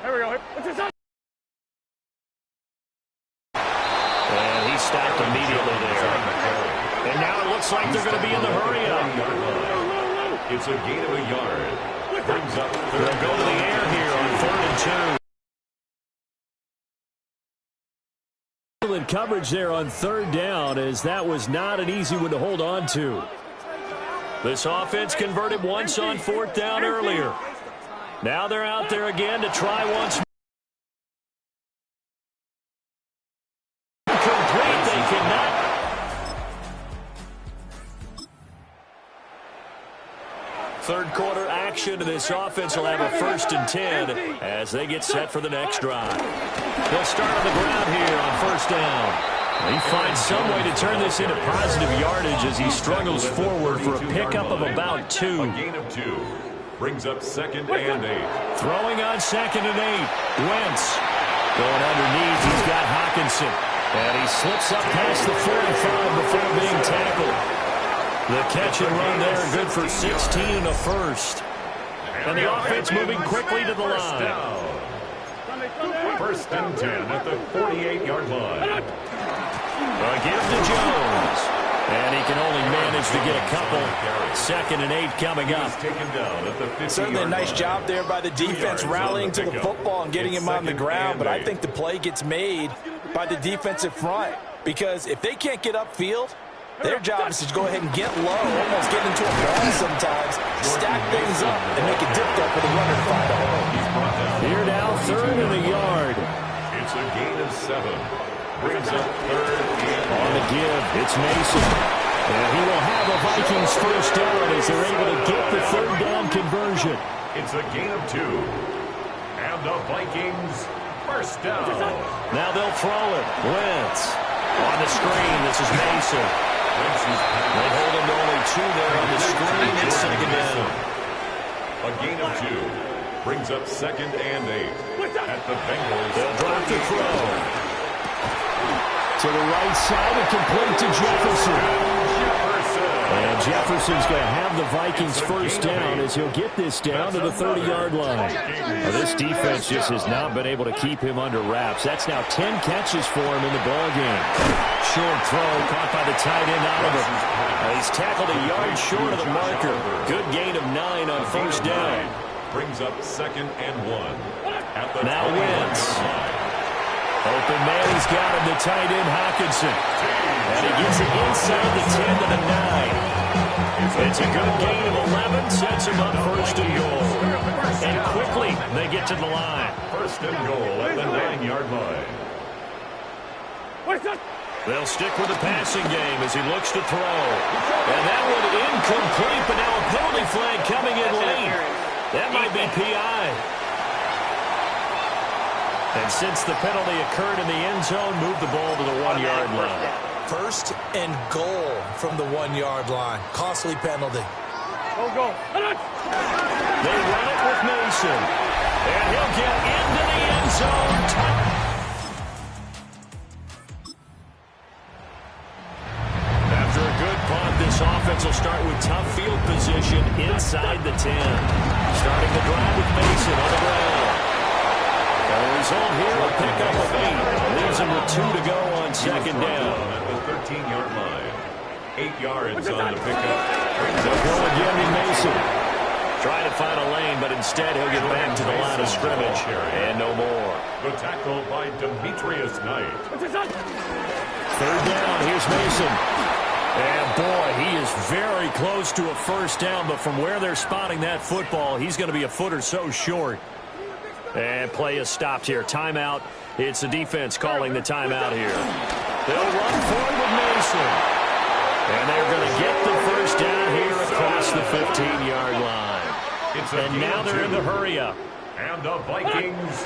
And he stopped immediately there. And now it looks like they're going to be in the hurry-up. It's a gain of a yard. Brings up third. They'll go to the air here on 3rd and 2. Excellent coverage there on 3rd down, as that was not an easy one to hold on to. This offense converted once on 4th down earlier. Now they're out there again to try once more. Complete, they cannot. Third quarter action, and this offense will have a 1st and 10 as they get set for the next drive. They'll start on the ground here on 1st down. He finds some way to turn this into positive yardage as he struggles forward for a pickup of about 2. A gain of 2. Brings up 2nd and 8. Throwing on 2nd and 8. Wentz going underneath. He's got Hawkinson. And he slips up past the 45 before being tackled. The catch and run there, good for 16 and a 1st. And the offense moving quickly to the line. 1st and 10 at the 48-yard line. A give to Jones. And he can only manage to get a couple. 2nd and 8 coming up. Certainly a nice job there by the defense rallying to the football and getting him on the ground. But I think the play gets made by the defensive front. Because if they can't get upfield, their job is to go ahead and get low, almost get into a ball sometimes, stack things up, and make it difficult for the runner to find a hole. Here now, 3rd and a yard. It's a gain of 7. Brings up 3rd and on the give. It's Mason. And he will have a Vikings 1st down as they're able to get the 3rd down conversion. It's a gain of 2. And the Vikings 1st down. Now they'll throw it. Wentz on the screen. This is Mason. They hold him to only 2 there on the screen. It's 2nd down. A gain of 2. Brings up 2nd and 8. At the Bengals. They'll drop the throw. To the right side and complete to Jefferson. And Jefferson's going to have the Vikings 1st down as he'll get this down to the 30-yard line. Now, this defense just has not been able to keep him under wraps. That's now 10 catches for him in the ballgame. Short throw caught by the tight end Oliver. He's tackled a yard short of the marker. Good gain of 9 on 1st down. Brings up 2nd and 1. Now Wentz. Open man, he's got him, the tight end Hawkinson. And he gets it inside the 10 to the 9. It's a good gain of 11, sets him up 1st and goal. And quickly, they get to the line. 1st and goal at the 9-yard line. They'll stick with the passing game as he looks to throw. And that one incomplete, but now a penalty flag coming in late. That might be PI. And since the penalty occurred in the end zone, move the ball to the 1-yard line. 1st and goal from the 1-yard line. Costly penalty. Go. They run it with Mason. And he'll get into the end zone. After a good punt, this offense will start with tough field position inside the 10. Starting the drive with Mason on the ground. And the result here, a pickup of 8. Leaves him with 2 to go on 2nd down. At the 13-yard line. 8 yards on the pickup. They'll go again with Mason. Trying to find a lane, but instead he'll get back to the line of scrimmage. And no more. The tackle by Demetrius Knight. 3rd down, here's Mason. And boy, he is very close to a 1st down, but from where they're spotting that football, he's going to be a foot or so short. And play is stopped here. Timeout. It's the defense calling the timeout here. They'll run forward with Mason. And they're going to get the 1st down here across the 15-yard line. And now they're in the hurry-up. And the Vikings.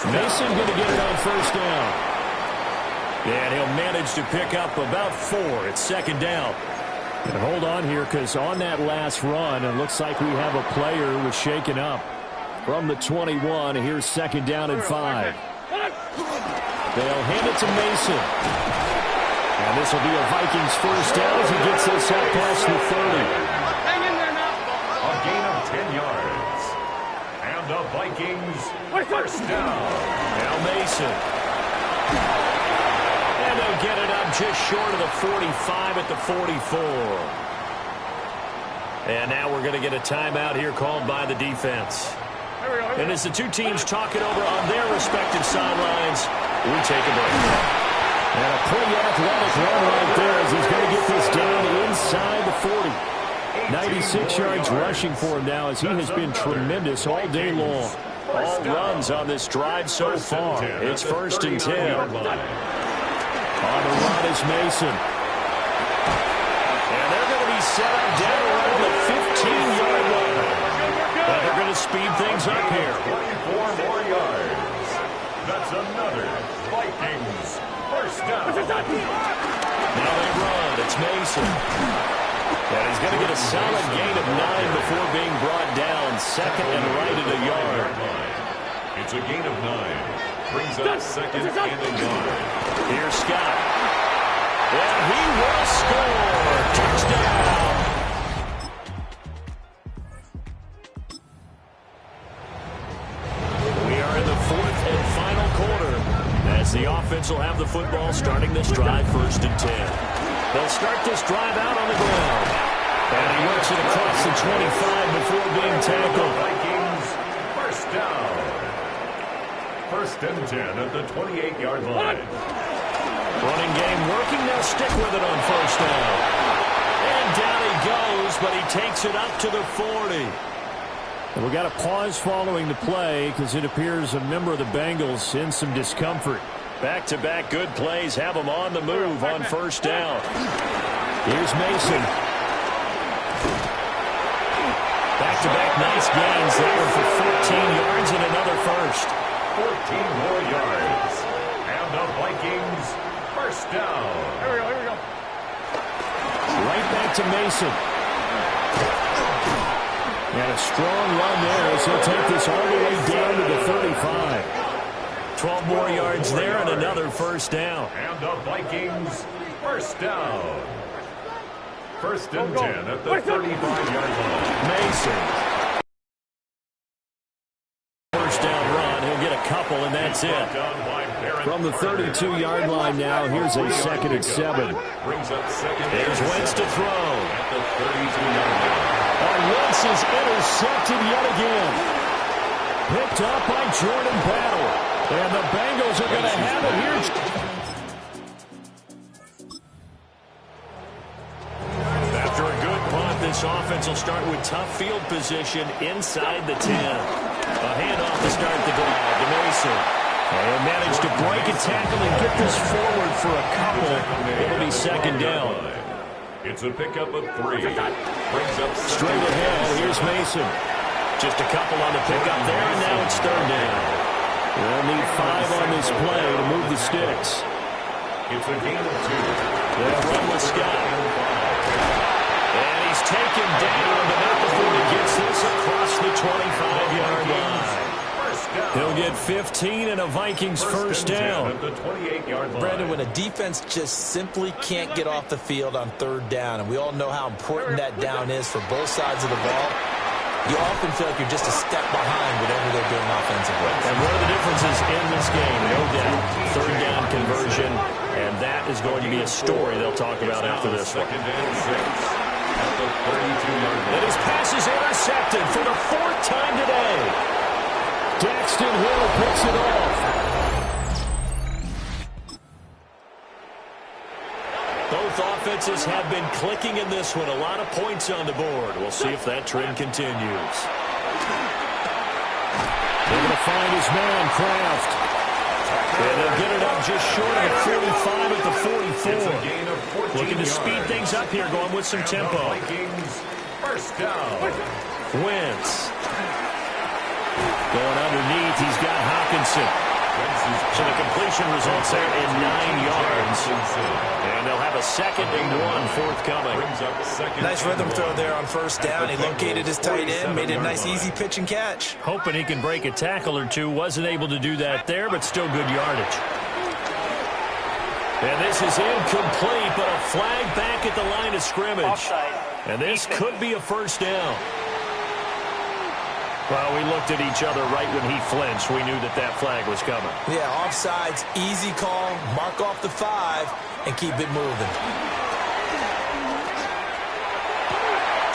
Mason going to get it on 1st down. And he'll manage to pick up about 4 at 2nd down. And hold on here, because on that last run, it looks like we have a player who was shaken up. From the 21, here's 2nd down and 5. They'll hand it to Mason. And this will be a Vikings 1st down as he gets this up past the 30. A gain of 10 yards. And the Vikings, first down. Now Mason. And they'll get it up just short of the 45 at the 44. And now we're going to get a timeout here called by the defense. And as the two teams talk it over on their respective sidelines, we take a break. And a pretty athletic run right there as he's going to get this down inside the 40. 96 yards rushing for him now as he has been tremendous all day long. All runs on this drive so far. It's first and 10. On the run is Mason. And they're going to be set up down around the 15-yard line. And they're going to speed things up here. 24 more yards. That's another Vikings first down. Now they run. It's Mason. And he's going to get a solid gain of 9 before being brought down. Second and right at a yard. It's a gain of 9. Brings up second and a yard. Here's Scott. And he will score. Touchdown. We are in the fourth and final quarter as the offense will have the football starting this drive first and 10. They'll start this drive out on the ground. And he works it across the 25 before being tackled. Vikings first down. First and 10 at the 28-yard line. Running game working. They'll stick with it on first down. And down he goes, but he takes it up to the 40. And we got a pause following the play because it appears a member of the Bengals in some discomfort. Back-to-back good plays have him on the move on first down. Here's Mason. Back-to-back nice gains there for 14 yards and another first. 14 more yards. And the Vikings first down. Here we go. Right back to Mason. And a strong run there as he'll take this all the way down to the 35. 12 more yards there and another first down. And the Vikings first down. First and 10 at the 35-yard line. Mason. First down run. He'll get a couple, and that's it. From the 32-yard line now, here's a second and 7. Brings up second. There's Wentz to throw. At the 32-yard line. And Wentz is intercepted yet again. Picked up by Jordan Battle. And the Bengals are going to have it here. After a good punt, this offense will start with tough field position inside the 10. A handoff to start the drive to Mason. And managed to break a tackle and get this forward for a couple. It'll be second down. It's a pickup of 3. Brings up straight ahead. Here's Mason. Just a couple on the pickup there, and now it's third down. They'll need 5 on this play to move the sticks. It's a gain of 2. They'll run with Scott. And he's taken down, but not before he gets this across the 25-yard line. He'll get 15 and a Vikings first down. At the 28-yard line. Brandon, when a defense just simply can't get off the field on third down, and we all know how important that down is for both sides of the ball, you often feel like you're just a step behind whatever they're doing offensively. And one of the differences in this game, no doubt, third down conversion, and that is going to be a story they'll talk about after this one. Second and 6 at the 32-yard line. And his pass is intercepted for the 4th time today. Daxton Hill picks it off. Both offenses have been clicking in this one. A lot of points on the board. We'll see if that trend continues. They're going to find his man, Kraft. And they'll get it up just short of the 45 at the 44. It's a gain of 14 Looking to speed yards. things up here, going with some And tempo. the Vikings first down. Wentz. Going underneath, he's got Hawkinson. So the completion results there in 9 yards. And they'll have a second and 1 forthcoming. Nice rhythm throw there on first down. He located his tight end, made it a nice easy pitch and catch. Hoping he can break a tackle or two. Wasn't able to do that there, but still good yardage. And this is incomplete, but a flag back at the line of scrimmage. Offside. And this could be a first down. Well, we looked at each other right when he flinched. We knew that that flag was coming. Yeah, offsides, easy call, mark off the 5, and keep it moving.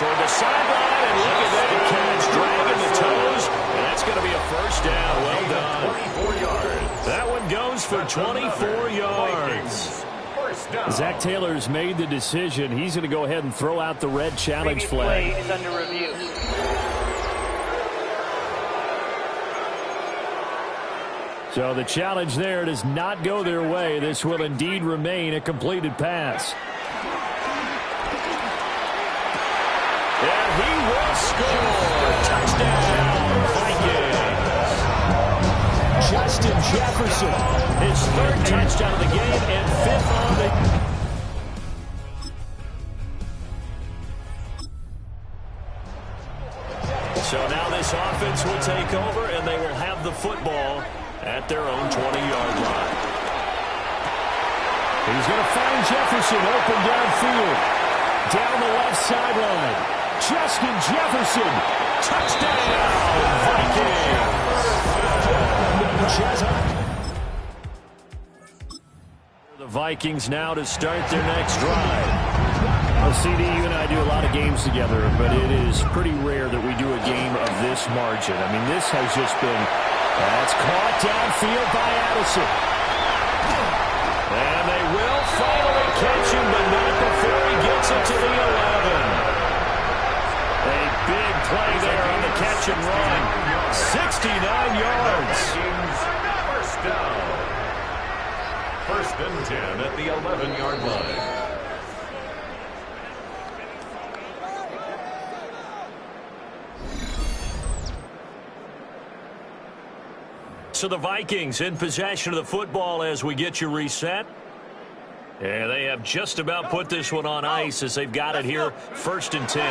Toward the sideline, and look at that catch, dragging the toes, and that's going to be a first down. Well done. 24 yards. That one goes for 24 yards. Zach Taylor's made the decision. He's going to go ahead and throw out the red challenge flag. Play is under review. So the challenge there does not go their way. This will indeed remain a completed pass. And he will score. Touchdown, Vikings. Justin Jefferson, his 3rd touchdown of the game and 5th on the... So now this offense will take over, and they will have the football at their own 20-yard line. He's going to find Jefferson open downfield. Down the left sideline. Justin Jefferson. Touchdown, Vikings. The Vikings now to start their next drive. Well, CD, you and I do a lot of games together, but it is pretty rare that we do a game of this margin. I mean, this has just been, that's caught downfield by Addison. And they will finally catch him, but not before he gets it to the 11. A big play there on the catch and run. 69 yards. First down. 1st and 10 at the 11-yard line. So the Vikings in possession of the football as we get you reset. And they have just about put this one on ice as they've got it here. 1st and 10.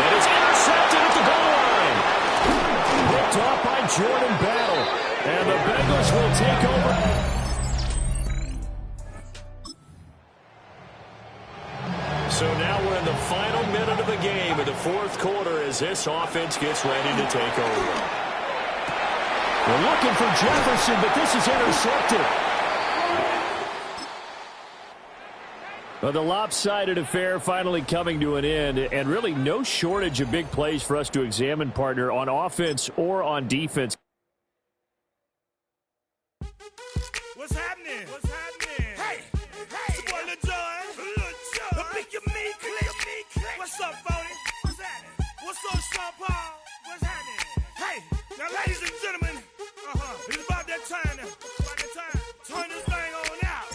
And it's intercepted at the goal line. Picked off by Jordan Battle. And the Bengals will take over. So now we're in the final minute of the game in the 4th quarter as this offense gets ready to take over. We're looking for Jefferson, but this is intercepted. Well, the lopsided affair finally coming to an end, and really no shortage of big plays for us to examine, partner, on offense or on defense. What's happening? What's happening? Hey, it's your boy Lil Jon. Pick your meat, click. What's up, Phony? What's happening? What's up, Sean Paul? What's happening? Hey, now, ladies and gentlemen, it's about that time now. Turn this thing on out.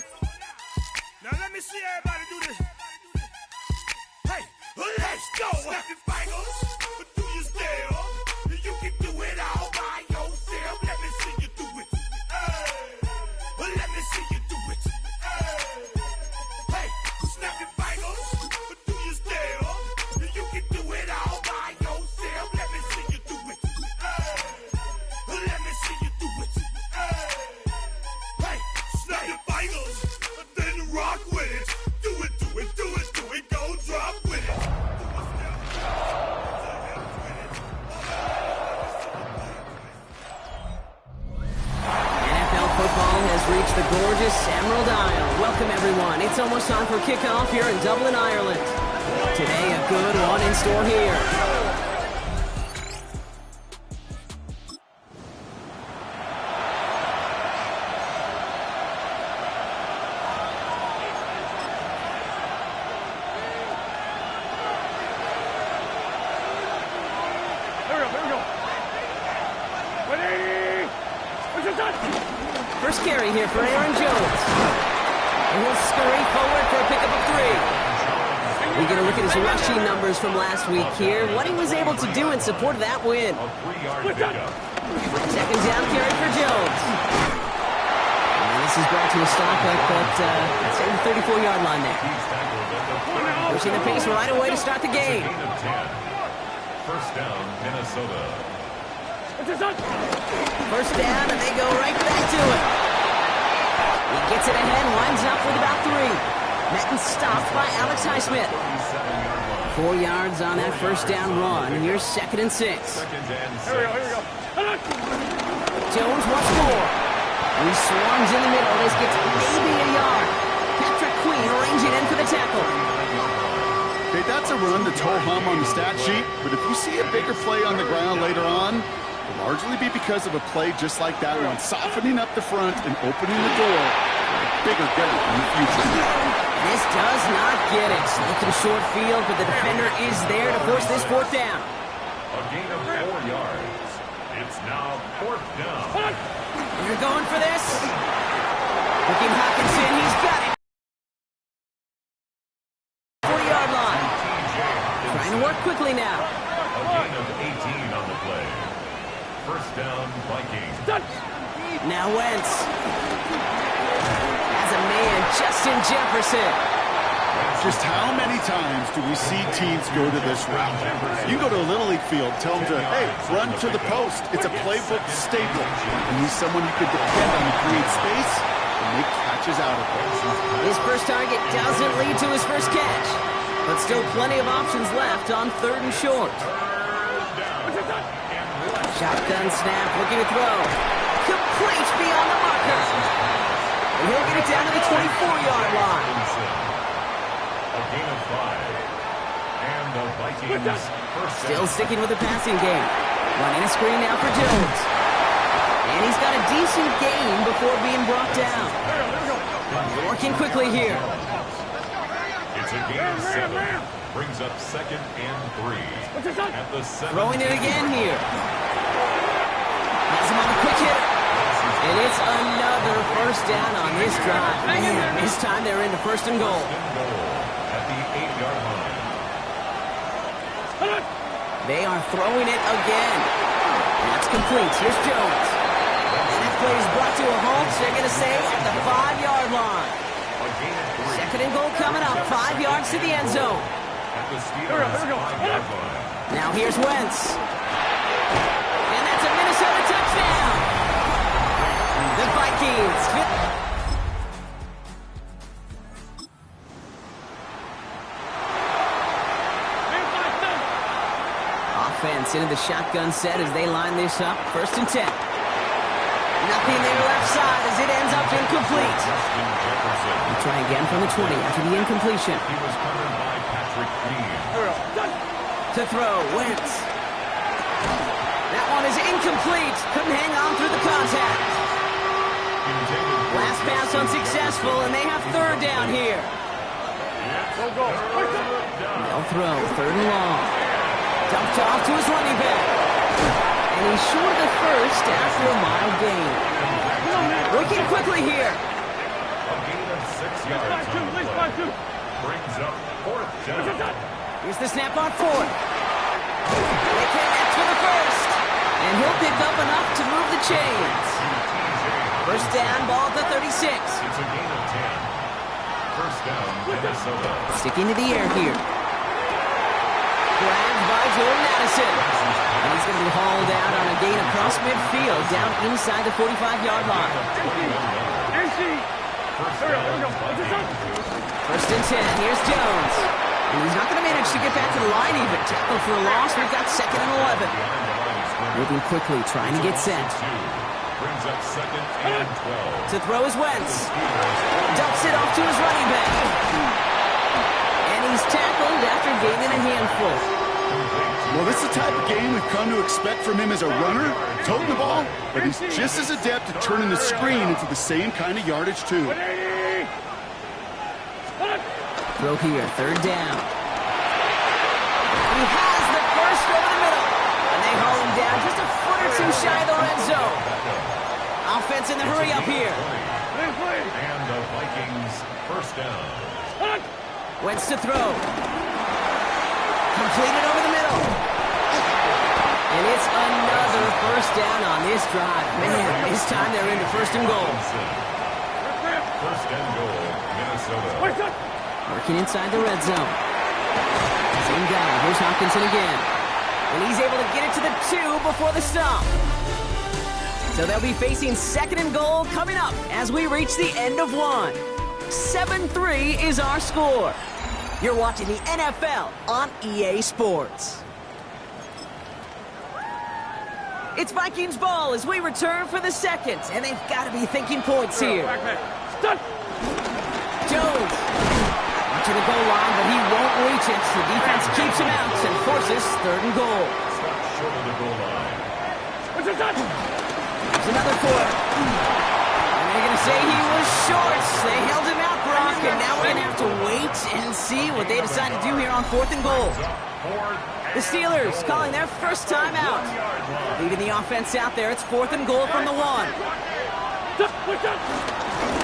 Now, let me see everybody do this. Hey, let's go. Snap your fingers, but do you still? You can do it all by yourself. Let me see you do it. Let me see you do it. Hey, snap your fingers, but do you still? You can do it all by yourself. Let me see you do it. Let me see you do it. Hey, snap your fingers, then rock with it. Do it, do it, do it, do it. Go drop with it. NFL football has reached the gorgeous Emerald Isle. Welcome, everyone. It's almost time for kickoff here in Dublin, Ireland. Today, a good one in store here. First carry here for Aaron Jones. And he'll scurry forward for a pickup of 3. We get a look at his rushing numbers from last week here. What he was able to do in support of that win. Second down carry for Jones. And this is brought to a stop at the 34-yard line there. Pushing the pace right away to start the game. First down, Minnesota. First down, and they go right back to it. He gets it ahead, winds up with about 3. Met and stopped by Alex Highsmith. 4 yards on that first down run. Here's 2nd and 6. Here we go. Jones wants more. He swarms in the middle. This gets maybe a yard. Patrick Queen arranging in for the tackle. Okay, that's a run that's ho-hum on the stat sheet, but if you see a bigger play on the ground later on, it'll largely be because of a play just like that one, softening up the front and opening the door for a bigger game in the future. This does not get it. Looking short field, but the defender is there to force this 4th down. A gain of 4 yards. It's now 4th down. You're going for this. Looking Hawkinson, he's got it. 40-yard line. Trying to work quickly now. A gain of 18 on the play. 1st down, Vikings. Now Wentz. As a man, Justin Jefferson. Just how many times do we see teams go to this route? You go to a Little League field, tell them to, hey, run to the post. It's a playbook staple. And he's someone you could depend on to create space and make catches out of it. His first target doesn't lead to his first catch, but still plenty of options left on 3rd and short. Shotgun snap, looking to throw. Complete beyond the marker. And he'll get it down to the 24-yard line. A gain of 5. And the Vikings Still sticking with the passing game. Running a screen now for Jones. And he's got a decent gain before being brought down. Working quickly here. It's a gain of 7. Brings up 2nd and 3. At the 7. Throwing it again here. Has him on a quick hitter. And it's another first down on this drive. Man, this time they're into 1st and goal. At the 8-yard line. They are throwing it again. That's complete. Here's Jones. And that play is brought to a halt, so they're going to say at the 5-yard line. A gain of 3. 2nd and goal coming up. 5 yards to the end zone. At the Steelers' 5-yard line. Now here's Wentz. And that's a Minnesota touchdown. The Vikings. Offense into the shotgun set as they line this up. 1st and 10. Nothing there left side as it ends up incomplete. We'll try again from the 20 after the incompletion. He was covered by Patrick Queen. To throw, Wentz. That one is incomplete. Couldn't hang on through the contact. Last pass unsuccessful, and they have 3rd down here. They'll throw, 3rd and long. Dumped off to his running back. And he's short of the first after a mild gain. Working quickly here. A gain of 6 yards on the play. Brings up 4th down. Here's the snap on 4th. They connect for the first. And he'll pick up enough to move the chains. 1st down, ball at the 36. It's a gain of 10. 1st down, Minnesota. Sticking to the air here. Grabbed by Jordan Addison. And he's going to be hauled out on a gain across midfield, down inside the 45-yard line. 1st and 10. Here's Jones. And he's not going to manage to get back to the line even. Tackle for a loss. We've got 2nd and 11. Moving quickly, trying to get set. Brings up 2nd and 12. To throw is Wentz. Dumps it off to his running back. And he's tackled after gaining a handful. Well, this is the type of game we've come to expect from him as a runner, toting the ball, but he's just as adept at turning the screen into the same kind of yardage, too. Throw here, 3rd down. He has the first over the middle. And they haul him down just a foot or two shy of the red zone. Offense in the hurry up here. And the Vikings 1st down. Wentz to throw. Completed over the middle. And it's another 1st down on this drive. Man, this time they're into 1st and goal. 1st and goal, Minnesota. Working inside the red zone. Same guy. Here's Hawkinson again. And he's able to get it to the 2 before the stop. So they'll be facing 2nd and goal coming up as we reach the end of 1. 7-3 is our score. You're watching the NFL on EA Sports. It's Vikings ball as we return for the second, and they've got to be thinking points here. Jones to the goal line, but he won't reach it. The defense keeps him out and forces 3rd and goal. Stop short of the goal line. There's another quarter. And they're going to say he was short. They held him out, Brock, and now we're going to have to wait and see what they decide to do here on 4th and goal. The Steelers calling their first time out. Leaving the offense out there. It's 4th and goal from the 1.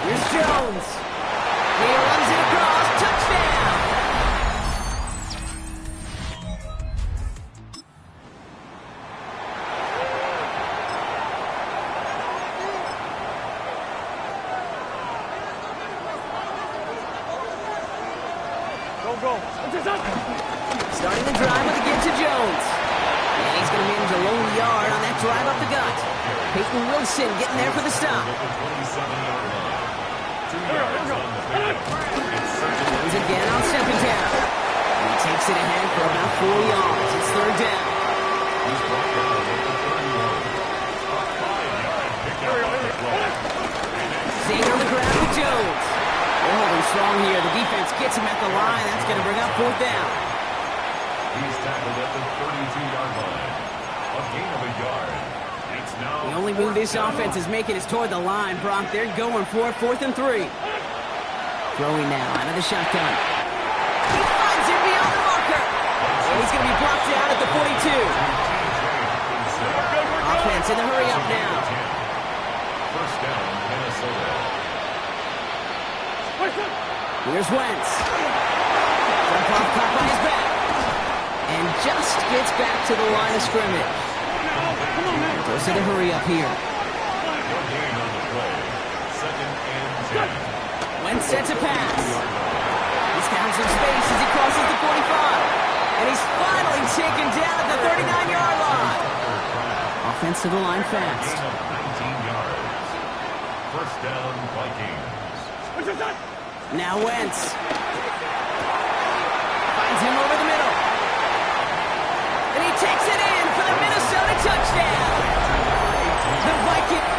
Here's Jones. He runs it across. Touchdown. Starting the drive with a give to Jones. And he's going to manage a lone yard on that drive up the gut. Peyton Wilson getting there for the stop. Jones again on 2nd down. And he takes it ahead for about 4 yards. It's 3rd down. Staying on the ground with Jones. They're holding strong here. The defense gets him at the line. That's going to bring up 4th down. He's tackled at the 32-yard line. A gain of a yard. It's now The only move this offense is making is toward the line, Brock. They're going for it, 4th and 3. Throwing now out of the shotgun. He finds it beyond the marker. And he's going to be blocked down at the 42. Offense in the hurry up now. first down, Minnesota. Here's Wentz. Jump off, caught by his back. And just gets back to the line of scrimmage. Goes to the hurry up here. No gain on the play. 2nd and 10. Wentz sets a pass. He's found some space as he crosses the 45. And he's finally taken down at the 39-yard line. Offense to the line fast. Gain of 19 yards. First down, Vikings. Now Wentz. Finds him over the middle. And he takes it in for the Minnesota touchdown. The Vikings.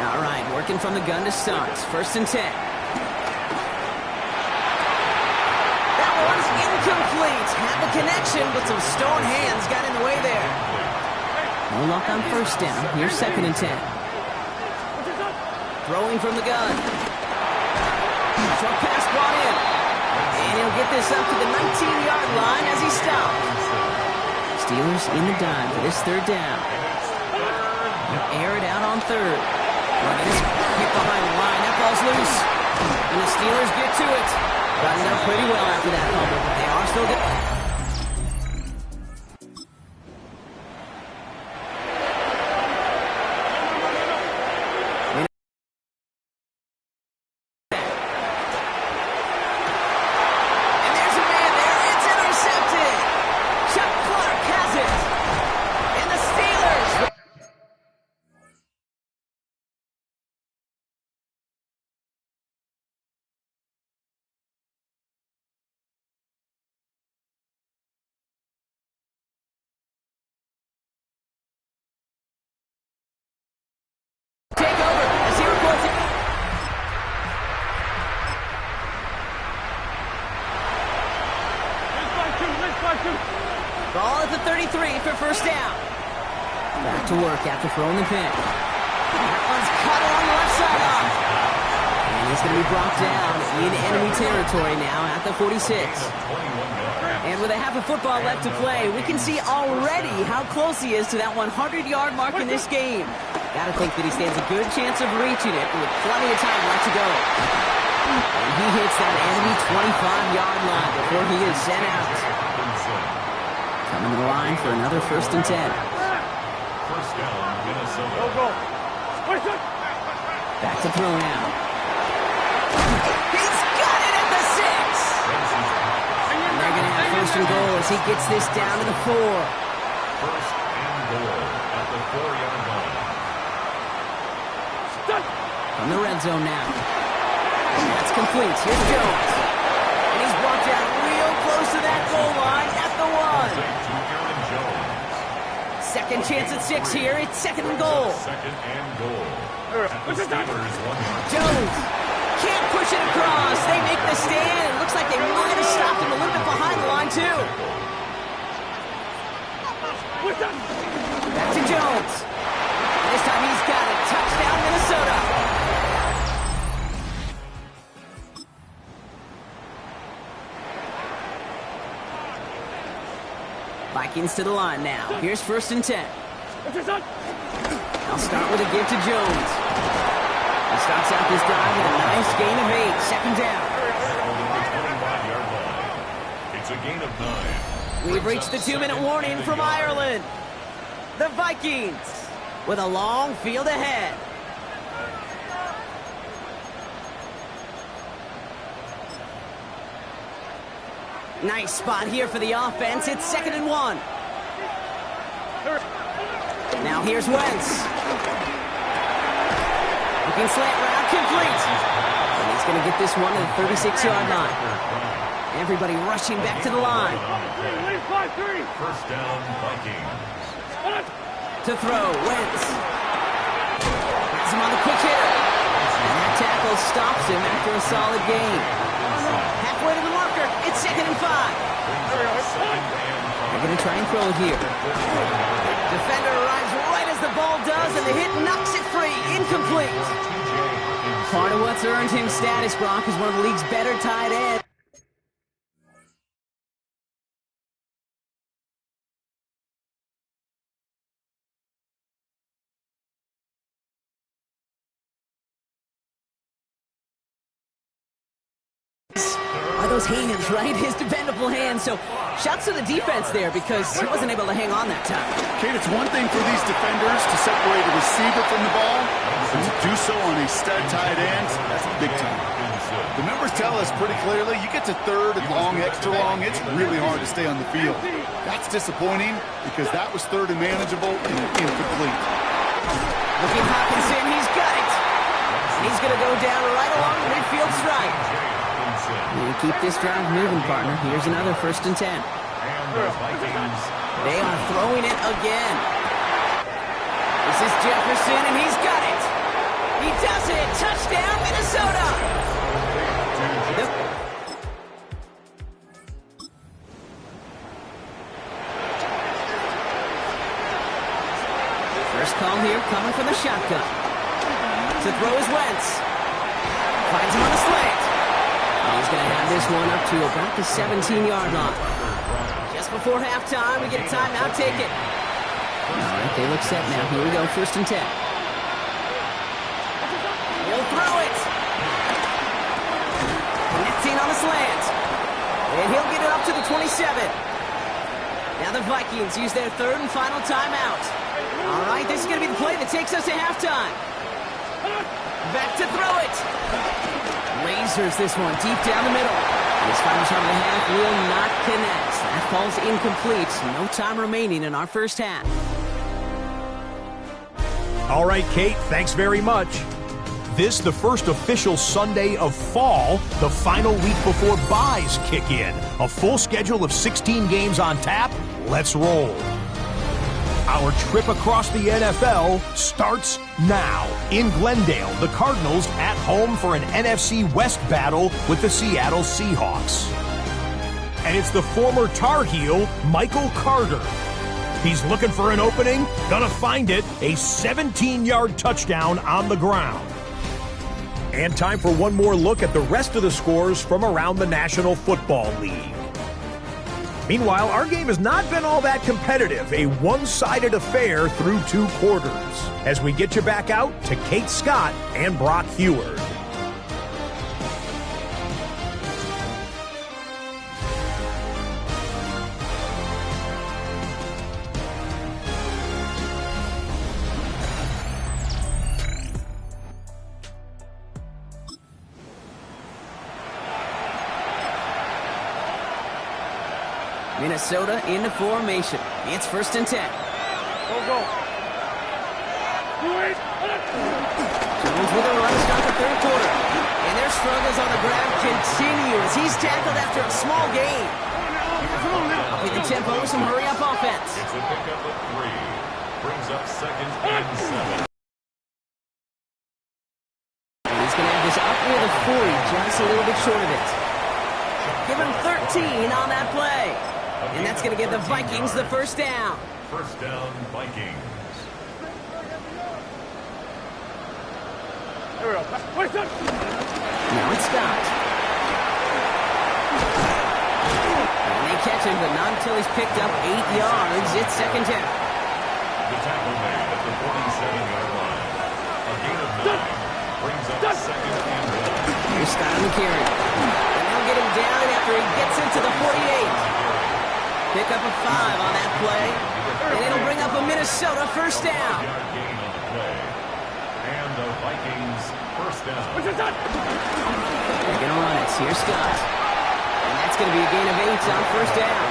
All right, working from the gun to start. 1st and 10. That one's incomplete. Had the connection, but some stone hands got in the way there. No luck on 1st down. Here's 2nd and 10. Throwing from the gun. Short pass brought in. And he'll get this up to the 19-yard line as he stopped. Steelers in the dive for this 3rd down. They'll air it out on 3rd. Running this hit behind the line. That ball's loose. And the Steelers get to it. Buttoned up pretty well after that fumble, but they are still good. Ball at the 33 for 1st down. Back to work after throwing the pin. That one's cut along the left sideline. And he's going to be brought down in enemy territory now at the 46. And with a half a football left to play, we can see already how close he is to that 100-yard mark in this game. Got to think that he stands a good chance of reaching it with plenty of time left to go. And he hits that enemy 25-yard line before he is sent out. Coming to the line for another 1st and 10. First down, Minnesota. Back to throw now. He's got it at the 6. And they're going to have 1st and goal as he gets this down to the 4. 1st and goal at the 4-yard line. From the red zone now. That's complete. Here's Jones. And he's brought down real close to that goal line at the 1. Second chance at 6 here. It's second and goal. Second and goal. Jones can't push it across. They make the stand. It looks like they might have stopped him a little bit behind the line, too. Back to Jones. This time he's got it. Touchdown, Minnesota. Vikings to the line now. Here's 1st and 10. I'll start with a give to Jones. He starts out this drive with a nice gain of 8. Second down. It's a gain of 9. We've reached the 2-minute warning from Ireland. The Vikings with a long field ahead. Nice spot here for the offense. It's 2nd and 1. Now here's Wentz. Looking slant route, complete. And he's going to get this one to the 36-yard line. Everybody rushing back to the line. First down, Vikings. To throw, Wentz. Has him on the quick hitter. And that tackle stops him after a solid gain. Halfway to the marker, it's 2nd and 5. They're going to try and throw it here. Defender arrives right as the ball does, and the hit knocks it free. Incomplete. Part of what's earned him status, Brock, is one of the league's better tight ends. Are those hands, right? His dependable hands. So, shouts to the defense there because he wasn't able to hang on that time. Kate, it's one thing for these defenders to separate a receiver from the ball, and to do so on a stud tight end, that's big time. The numbers tell us pretty clearly, you get to 3rd and long, extra long, it's really hard to stay on the field. That's disappointing because that was 3rd and manageable and incomplete. Looking Hawkinson, he's got it. He's going to go down right along the midfield stripe. You keep this drive moving, partner. Here's another 1st and 10. They are throwing it again. This is Jefferson, and he's got it. He does it. Touchdown, Minnesota. First call here coming from the shotgun. To throw is Wentz. Finds him on the slant. He's going to have this one up to about the 17-yard line. Just before halftime, we get a timeout. Take it. All right, they look set now. Here we go, 1st and 10. He'll throw it. Connecting on the slant. And he'll get it up to the 27. Now the Vikings use their 3rd and final timeout. All right, this is going to be the play that takes us to halftime. Back to throw it. Lasers this one deep down the middle. And his final shot of the half will not connect. That falls incomplete. No time remaining in our first half. All right, Kate, thanks very much. This, the first official Sunday of fall, the final week before byes kick in. A full schedule of 16 games on tap. Let's roll. Our trip across the NFL starts now. In Glendale, the Cardinals at home for an NFC West battle with the Seattle Seahawks. And it's the former Tar Heel, Michael Carter. He's looking for an opening, gonna find it, a 17-yard touchdown on the ground. And time for one more look at the rest of the scores from around the National Football League. Meanwhile, our game has not been all that competitive, a one-sided affair through 2 quarters. As we get you back out to Kate Scott and Brock Heward. Minnesota into formation. It's 1st and 10. Go. Do it. Jones with a run to start the third quarter. And their struggles on the ground continue as he's tackled after a small gain. Upping the tempo with some hurry-up offense. It's a pickup of 3. Brings up 2nd and 7. He's going to have this up near the 40, just a little bit short of it. Give him 13 on that play. And that's going to give the Vikings the first down. First down, Vikings. Now it's Scott. And they catch him, but not until he's picked up 8 yards. It's second down. The tackle made at the 47-yard line. A gain of 9 brings up 2nd and 1. Here's Scott on the carry. And they'll get him down after he gets into the 48. Pick up a 5 on that play. And it'll bring up a Minnesota first down. Gain on the play. And the Vikings first down. They're going to run it. Here's Scott. And that's going to be a gain of 8 on first down.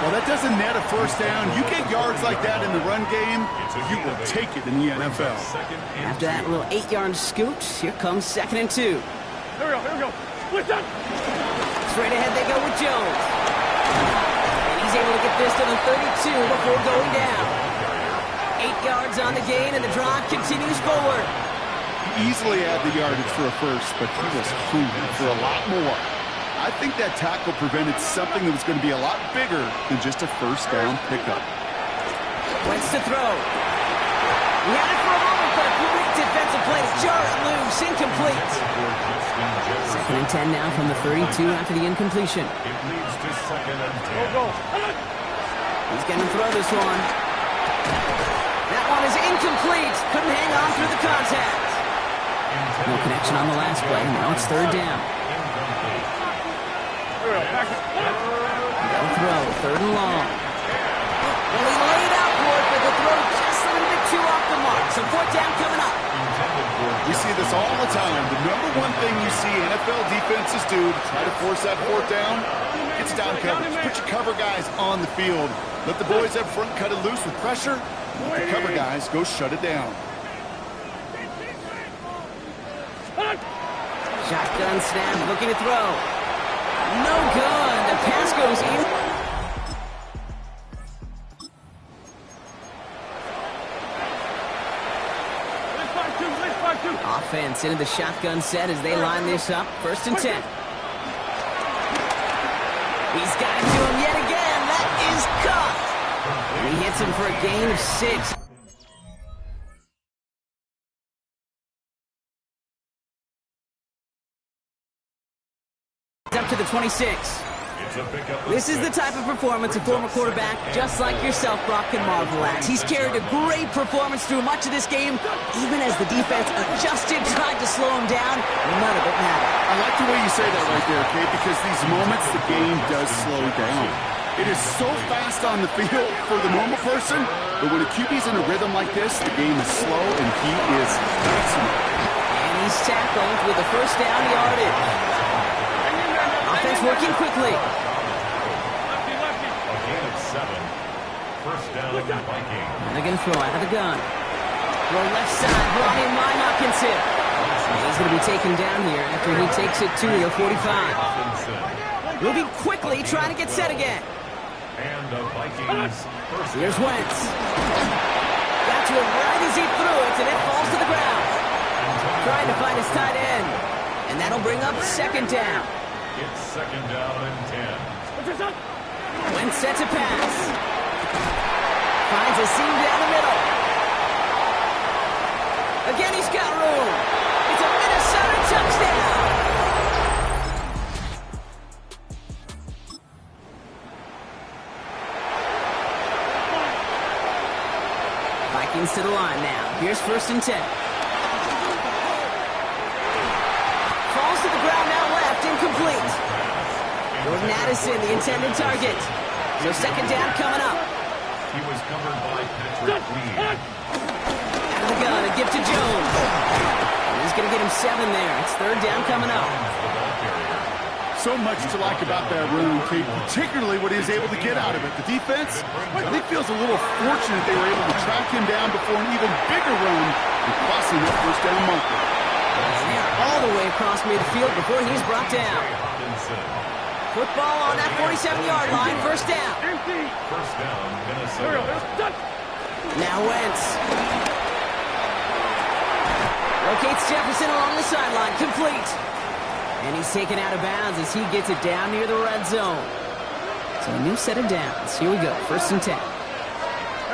Well, that doesn't net a first down. You get yards like that in the run game, you will take it in the NFL. After that little 8-yard scoot, here comes 2nd and 2. Here we go. Straight ahead they go with Jones. And he's able to get this to the 32 before going down. 8 yards on the gain, and the drive continues forward. He easily had the yardage for a first, but he was hungry for a lot more. I think that tackle prevented something that was going to be a lot bigger than just a first down pickup. Wentz to throw. He had it for a moment, but a great defensive play to jar it loose. Incomplete. 2nd and 10 now from the 32 after the incompletion. It leads to 2nd and 10. He's going to throw this one. That one is incomplete. Couldn't hang on through the contact. No connection on the last play. Now it's 3rd down. They'll throw. 3rd and long. Well, he laid out for it, but the throw just a little bit too off the mark. So 4th down coming up. We see this all the time. The number one thing you see NFL defenses do to try to force that 4th down, it's down coverage. Put your cover guys on the field. Let the boys up front cut it loose with pressure. Let the cover guys go shut it down. Shotgun snap, looking to throw. No good. The pass goes in. Offense into the shotgun set as they line this up. 1st and 10. He's got it to him yet again. That is caught. And he hits him for a gain of 6. Up to the 26. This is the type of performance a former quarterback just like yourself, Brock, can marvel at. He's carried a great performance through much of this game. Even as the defense adjusted, tried to slow him down, none of it mattered. I like the way you say that right there, Kate, because these moments the game does slow down. It is so fast on the field for the normal person, but when a QB's in a rhythm like this, the game is slow and he is excellent. And he's tackled with the first down yardage. Offense working quickly. A gain of 7. First down, Vikings. And they're going to throw out of the gun. Throw left side, brought in by Hawkinson. He's going to be taken down here after he takes it to the 45. Moving quickly, trying to get set again. And the Vikings first. Here's Wentz. Got to him right as he threw it, and it falls to the ground. Trying to find his tight end. And that'll bring up 2nd down. It's 2nd down and 10. Wentz sets a pass. Finds a seam down the middle. Again, he's got room. It's a Minnesota touchdown. Vikings to the line now. Here's 1st and 10. Falls to the ground now left, incomplete. Jordan Addison, the intended target. So 2nd down coming up. He was covered by Patrick Lee. Out of the gun, a gift to Jones. And he's going to get him 7 there. It's 3rd down coming up. So much to like about that run, Kate, particularly what he was able to get out of it. The defense, I think, feels a little fortunate they were able to track him down before an even bigger run and crossing that first down marker. And they are all the way across midfield before he's brought down. Football on that 47-yard line, first down. First down, Minnesota. Now Wentz. Locates Jefferson along the sideline, complete. And he's taken out of bounds as he gets it down near the red zone. So a new set of downs. Here we go, first and 10.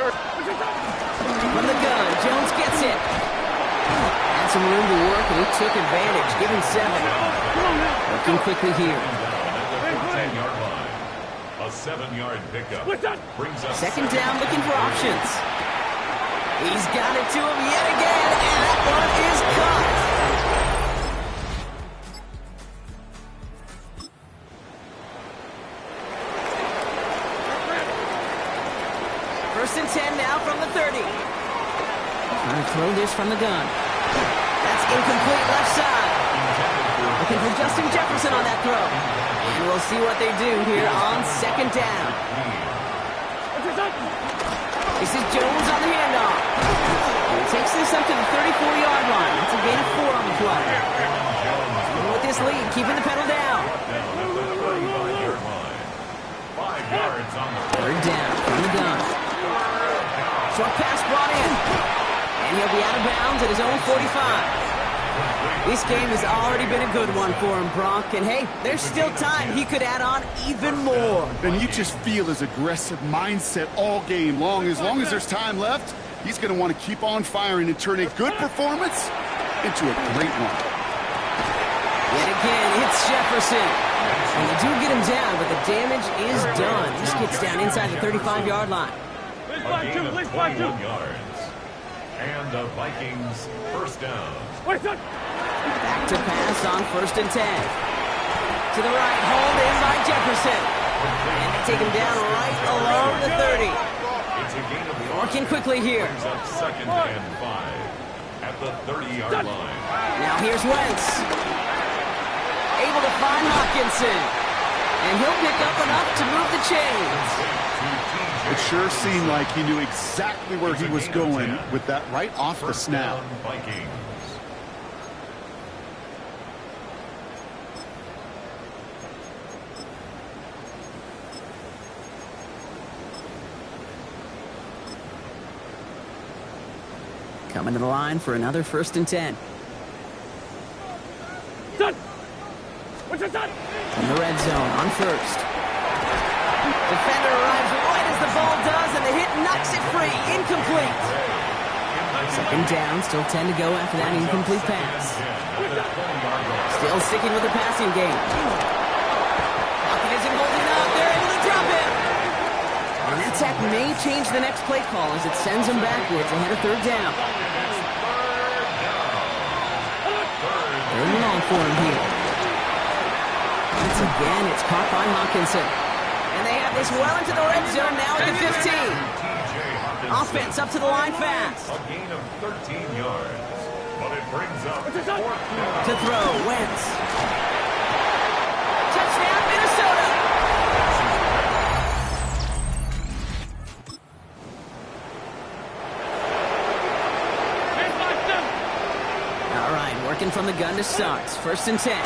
From the gun, Jones gets it. Had some room to work, and he took advantage. Give him 7. Working quickly here. A 7-yard pickup. Brings up Second down, looking for options. He's got it to him yet again, and that one is caught. First and 10 now from the 30. Trying to throw this from the gun. That's incomplete left side. Looking for Justin Jefferson on that throw. And we'll see what they do here on second down. This is Jones on the handoff. He takes this up to the 34-yard line. That's a gain of 4 on the play. And with this lead, keeping the pedal down. Third down from the gun. Short pass brought in. And he'll be out of bounds at his own 45. This game has already been a good one for him, Brock. And hey, there's still time. He could add on even more. And you just feel his aggressive mindset all game long. As long as there's time left, he's going to want to keep on firing and turn a good performance into a great one. Yet again, it's Jefferson. And they do get him down, but the damage is done. This gets down inside the 35-yard line. A gain of 21 yards. And the Vikings first down. Back to pass on first and 10. To the right, hauled in by Jefferson. And they take him down right along the 30. It's a gain of Working quickly here. brings up second and 5 at the 30-yard line. Now here's Wentz. Able to find Hawkinson. And he'll pick up enough to move the chains. It sure seemed like he knew exactly where he was going with that right off the snap. Vikings. Coming to the line for another first and 10. From the red zone on first. Defender arrives right as the ball does, and the hit knocks it free. Incomplete. Second down, still 10 to go after that incomplete pass. Still sticking with the passing game. Pocket isn't holding up. They're able to drop him. And that sack may change the next play call as it sends him backwards ahead of third down. Third and long for him here. Once again, it's caught by Hawkinson. And they have this well into the red zone now at the 15. Offense up to the line fast. A gain of 13 yards. But it brings up fourth down. To throw, Wentz. Touchdown, Minnesota. All right, working from the gun to start. First and 10.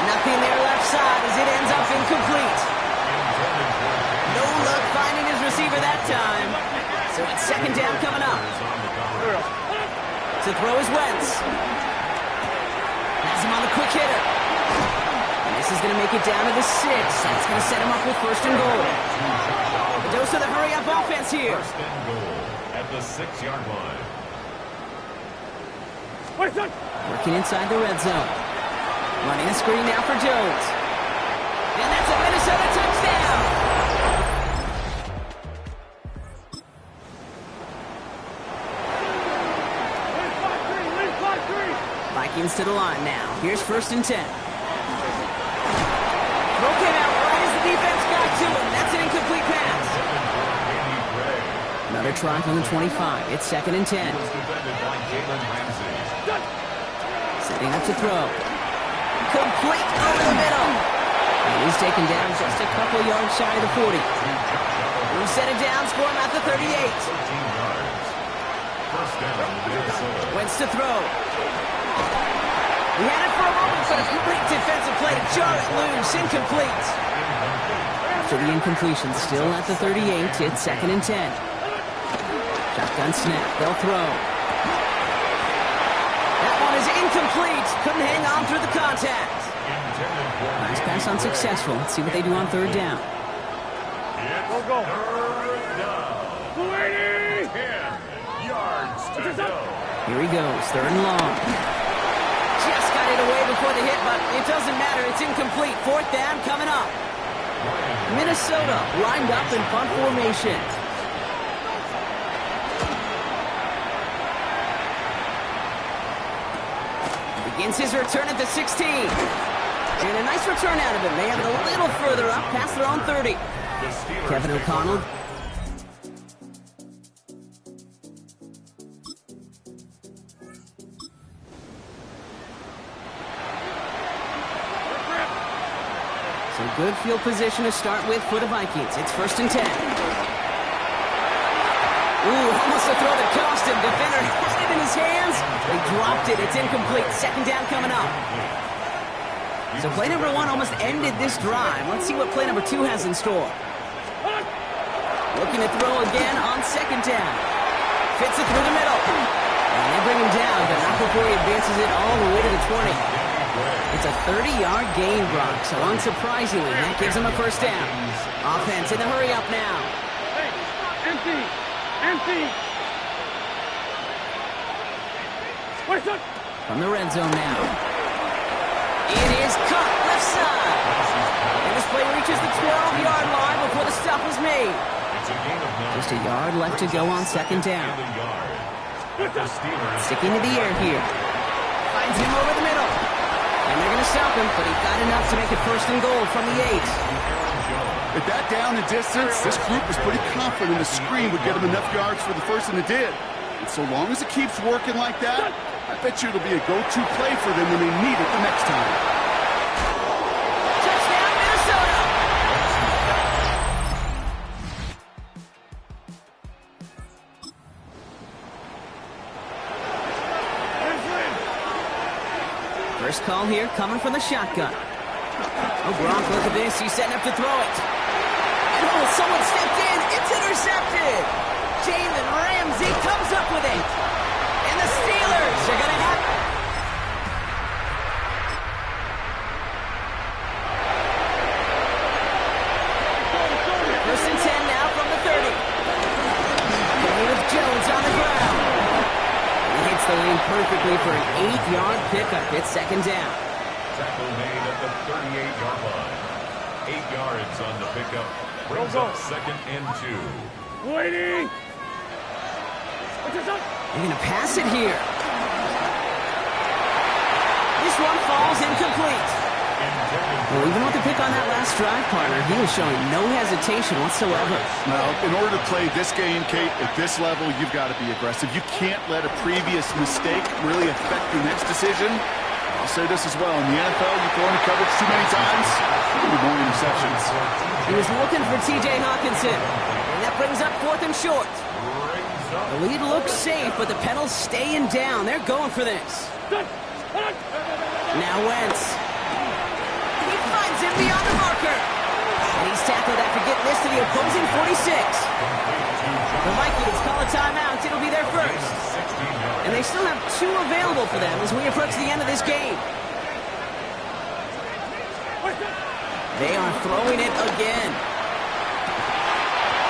Nothing there left side as it ends up incomplete. No luck finding his receiver that time. So it's second down coming up. To throw is Wentz. Has him on the quick hitter. And this is going to make it down to the 6. That's going to set him up with first and goal. The dose of the hurry-up offense here. First and goal at the 6-yard line. Working inside the red zone. Running a screen now for Jones. And that's a Minnesota touchdown. Vikings to the line now. Here's first and 10. Throw came out right as the defense got to him. That's an incomplete pass. Another try from the 25. It's second and 10. Setting up to throw. Complete over the middle. And he's taken down just a couple yards shy of the 40. We've set it down, score him at the 38. First down, Minnesota. Wentz to throw. He had it for a moment, but a great defensive play to jar it loose. Incomplete. After the incompletion, still at the 38, it's 2nd and 10. Shotgun snap. They'll throw. That one is incomplete. Couldn't hang on through the contact. Nice pass unsuccessful. Let's see what they do on 3rd down. Go. 3rd down. 10 yards to go. Here he goes. 3rd and long. Just got it away before the hit, but it doesn't matter. It's incomplete. 4th down coming up. Minnesota lined up in punt formation. Begins his return at the 16. And a nice return out of him. They have it a little further up past their own 30. Kevin O'Connell. So good field position to start with for the Vikings. It's 1st and 10. Ooh, almost a throw that cost him. Defender had it in his hands. They dropped it. It's incomplete. 2nd down coming up. So play number 1 almost ended this drive. Let's see what play number 2 has in store. Looking to throw again on 2nd down. Fits it through the middle. And they bring him down, but not before he advances it all the way to the 20. It's a 30-yard gain, Brock, so unsurprisingly, that gives him a 1st down. Offense in the hurry up now. Empty! From the red zone now. It is cut left side. And this play reaches the 12-yard line before the stop was made. Just a yard left to go on 2nd down. Sticking to the air here. Finds him over the middle. And they're going to stop him, but he got enough to make it 1st and goal from the 8. At that down and distance, this group was pretty confident the screen would get him enough yards for the 1st, and it did. And so long as it keeps working like that, I bet you it'll be a go-to play for them when they need it the next time. Touchdown, Minnesota! First call here coming from the shotgun. Oh, Gronk, look at this. He's setting up to throw it. And oh, someone stepped in. It's intercepted. Jalen Ramsey comes up with it. And the Steelers are going to have it. First and 10 now from the 30. Going with Jones on the ground. He hits the lane perfectly for an 8-yard pickup. It's 2nd down. Tackle made at the 38-yard line. 8 yards on the pickup. Brings up 2nd and 2. Waiting! They're going to pass it here. This one falls incomplete. Well, even with the pick on that last drive, partner, he was showing no hesitation whatsoever. Now, in order to play this game, Kate, at this level, you've got to be aggressive. You can't let a previous mistake really affect your next decision. I'll say this as well. In the NFL, you throw into coverage too many times, you more interceptions. He was looking for T.J. Hawkinson, and that brings up 4th and short. The lead looks safe, but the pedal's staying down. They're going for this. Now Wentz. He finds him beyond the marker. And he's tackled after getting this to the opposing 46. The Vikings call a timeout. It'll be their first. And they still have 2 available for them as we approach the end of this game. They are throwing it again.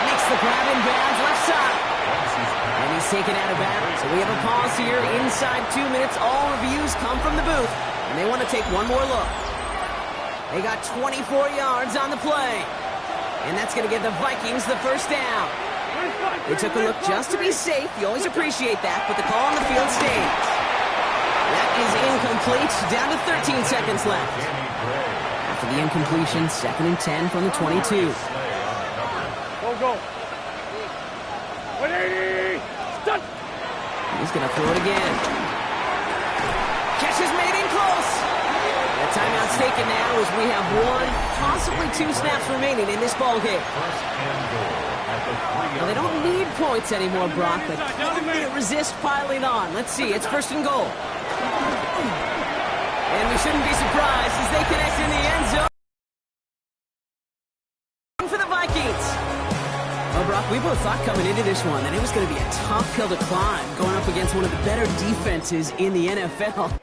Makes the grab in bounds left side. And he's taken out of bounds. So we have a pause here inside 2 minutes. All reviews come from the booth. And they want to take one more look. They got 24 yards on the play. And that's going to give the Vikings the 1st down. They took a look just to be safe. You always appreciate that, but the call on the field stays. That is incomplete. Down to 13 seconds left. After the incompletion, 2nd and 10 from the 22. Go. 180! Stop! He's going to throw it again. Catch is made in close. That timeout's taken taken now as we have 1, possibly 2 snaps remaining in this ball game. Well, they don't need points anymore, Brock, but can they resist piling on? Let's see. It's 1st and goal. And we shouldn't be surprised as they connect in the end zone for the Vikings. Well, Brock, we both thought coming into this one that it was going to be a tough hill to climb going up against one of the better defenses in the NFL.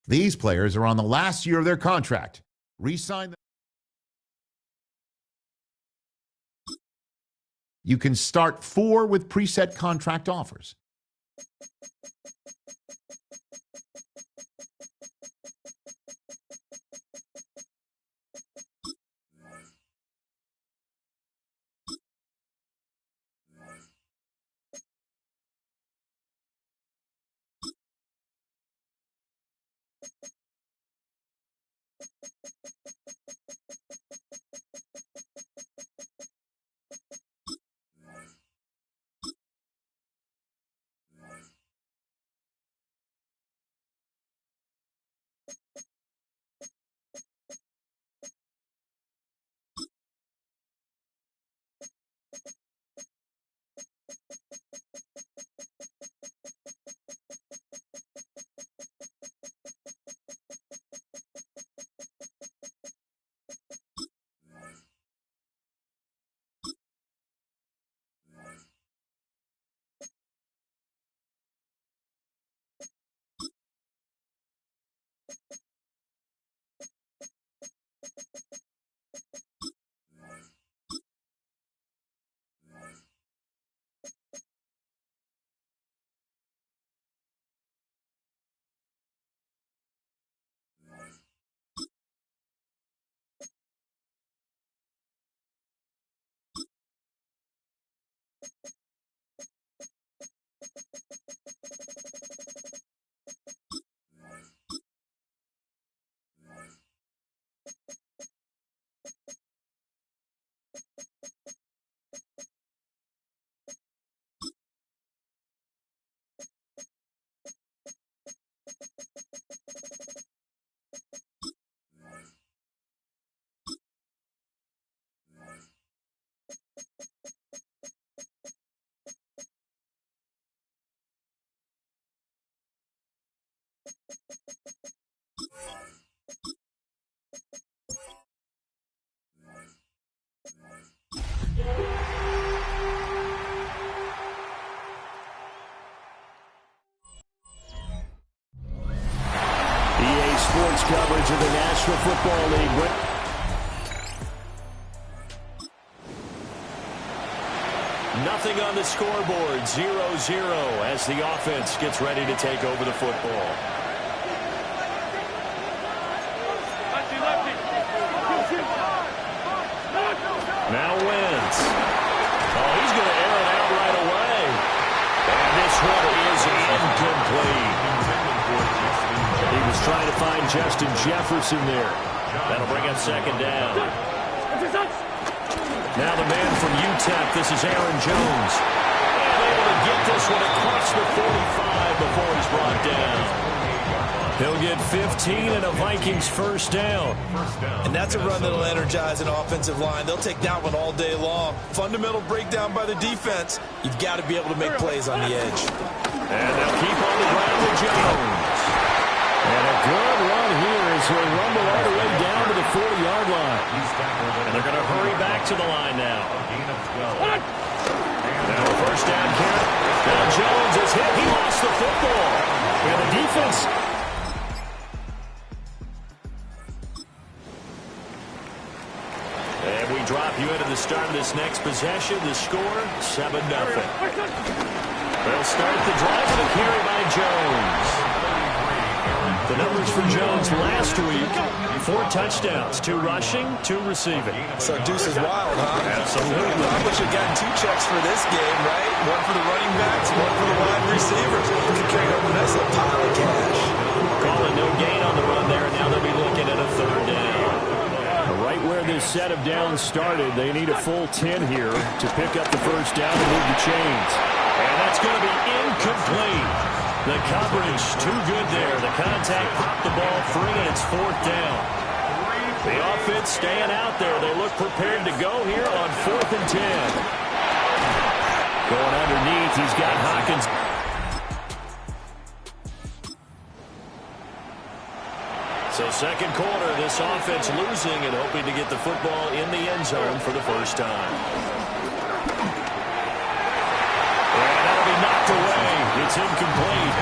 These players are on the last year of their contract. Re-sign them. You can start 4 with preset contract offers. Sports coverage of the National Football League. Nothing on the scoreboard, 0-0 as the offense gets ready to take over the football. Now Wentz. Oh, he's going to air it out right away. And this one is incomplete. He was trying to find Justin Jefferson there. That'll bring up 2nd down. Now the man from UTEP, this is Aaron Jones. And able to get this one across the 45 before he's brought down. He'll get 15 and a Vikings first down. And that's a run that'll energize an offensive line. They'll take that one all day long. Fundamental breakdown by the defense. You've got to be able to make plays on the edge. And they'll keep on the ground with Jones. And a good run here as he'll rumble all the way down to the 40-yard line. And they're going to hurry back to the line now. Now a first down carry. Now Jones is hit. He lost the football. And the defense... And we drop you into the start of this next possession. The score, 7-0. They'll start the drive with a carry by Jones. The numbers for Jones last week, 4 touchdowns, 2 rushing, 2 receiving. So Deuce is wild, huh? Absolutely. I wish I'd gotten 2 checks for this game, right? One for the running backs, one for the wide receivers. You can carry over this a pile of cash. Calling no gain on the run there, and now they'll be looking at a 3rd down. Right where this set of downs started, they need a full 10 here to pick up the first down and move the chains. And that's going to be incomplete. The coverage too good there. The contact popped the ball free, and it's 4th down. The offense staying out there. They look prepared to go here on 4th and 10. Going underneath, he's got Hawkins. So second quarter, this offense losing and hoping to get the football in the end zone for the first time. And that'll be knocked away. It's incomplete.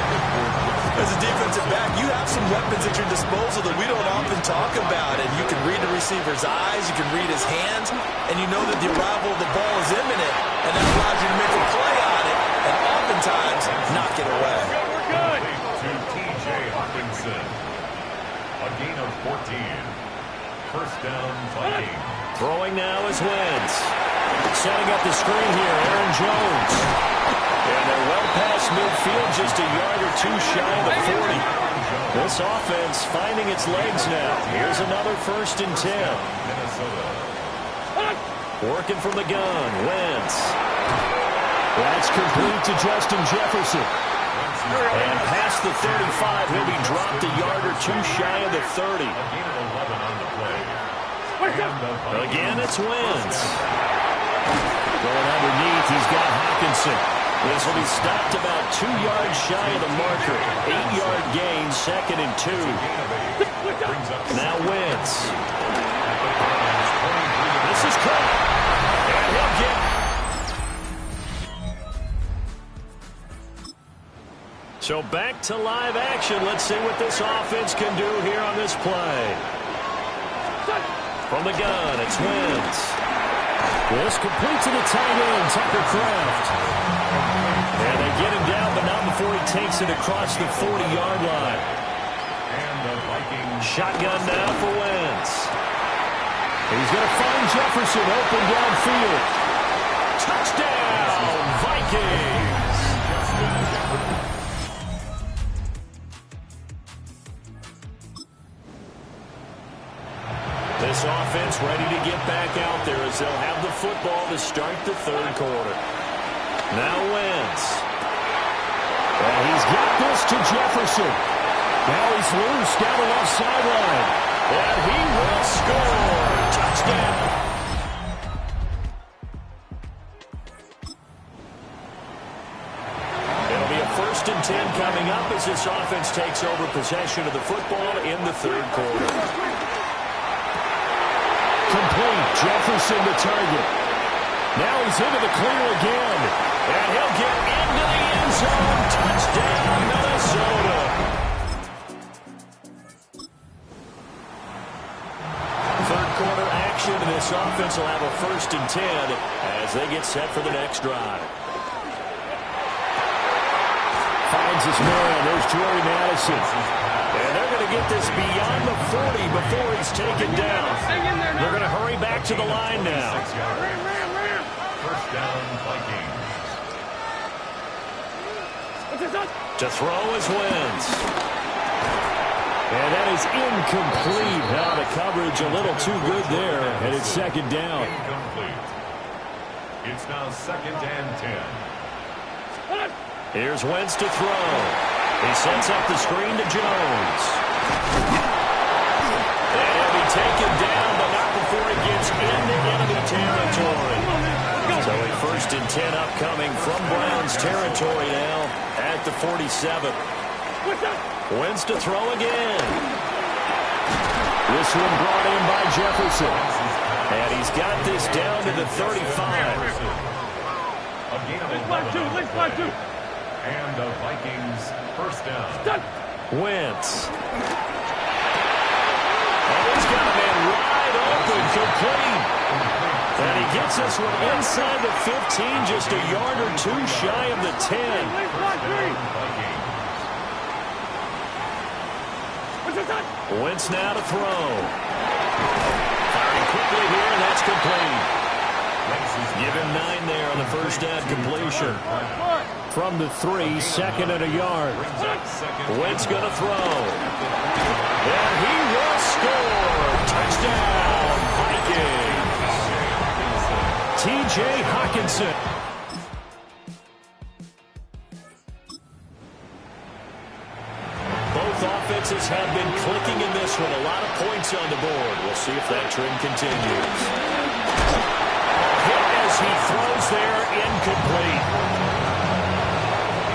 As a defensive back, you have some weapons at your disposal that we don't often talk about. And you can read the receiver's eyes, you can read his hands, and you know that the arrival of the ball is imminent. And that allows you to make a play on it, and oftentimes knock it away. We're good. To T.J. Hawkinson. A gain of 14. First down, Vikings. Throwing now is Wentz. Setting up the screen here, Aaron Jones. And they're well past midfield, just a yard or 2 shy of the 40. This offense finding its legs now. Here's another 1st and 10. Minnesota. Working from the gun, Wentz. That's complete to Justin Jefferson. And past the 35, he'll be dropped a yard or 2 shy of the 30. A gain of 11 on the play. Again, it's Wentz. Going underneath, he's got Hawkinson. This will be stopped about 2 yards shy of the marker. 8-yard gain, 2nd and 2. Now Wentz. This is caught. And he'll get... So back to live action. Let's see what this offense can do here on this play. From the gun, it's Wentz. This complete to the tight end, Tucker Kraft. And they get him down, but not before he takes it across the 40-yard line. And the Vikings. Shotgun now for Wentz. He's going to find Jefferson open downfield. Touchdown, Vikings! This offense ready to get back out there as they'll have the football to start the 3rd quarter. Now Wentz. And he's got this to Jefferson. Now he's loose down the left sideline. And he will score. Touchdown. It'll be a 1st and 10 coming up as this offense takes over possession of the football in the 3rd quarter. Complete. Jefferson the target. Now he's into the clear again. And he'll get into the end zone. Touchdown, Minnesota. 3rd quarter action, and this offense will have a 1st and 10 as they get set for the next drive. Finds his man. There's Jordy Madison. And they're going to get this beyond the 40 before he's taken down. They're going to hurry back to the line now. First down, Vikings. To throw is Wentz. And that is incomplete. Now the coverage a little too good there, and it's 2nd down. Incomplete. It's now 2nd and 10. Here's Wentz to throw. He sets up the screen to Jones. And he'll be taken down, but not before he gets into enemy territory. So a 1st and 10 upcoming from Browns territory now at the 47. Wentz to throw again. This one brought in by Jefferson. And he's got this down to the 35. And the Vikings first down. Wentz. And he's got a man wide open, complete. And he gets this one inside the 15, just a yard or two shy of the 10. Wentz now to throw. Firing quickly here, and that's complete. Give him 9 there on the first down completion. From the 3, 2nd and a yard. Wentz going to throw. And he will score. Touchdown, Vikings. T.J. Hockenson. Both offenses have been clicking in this one. A lot of points on the board. We'll see if that trend continues. Hit as he throws there, incomplete.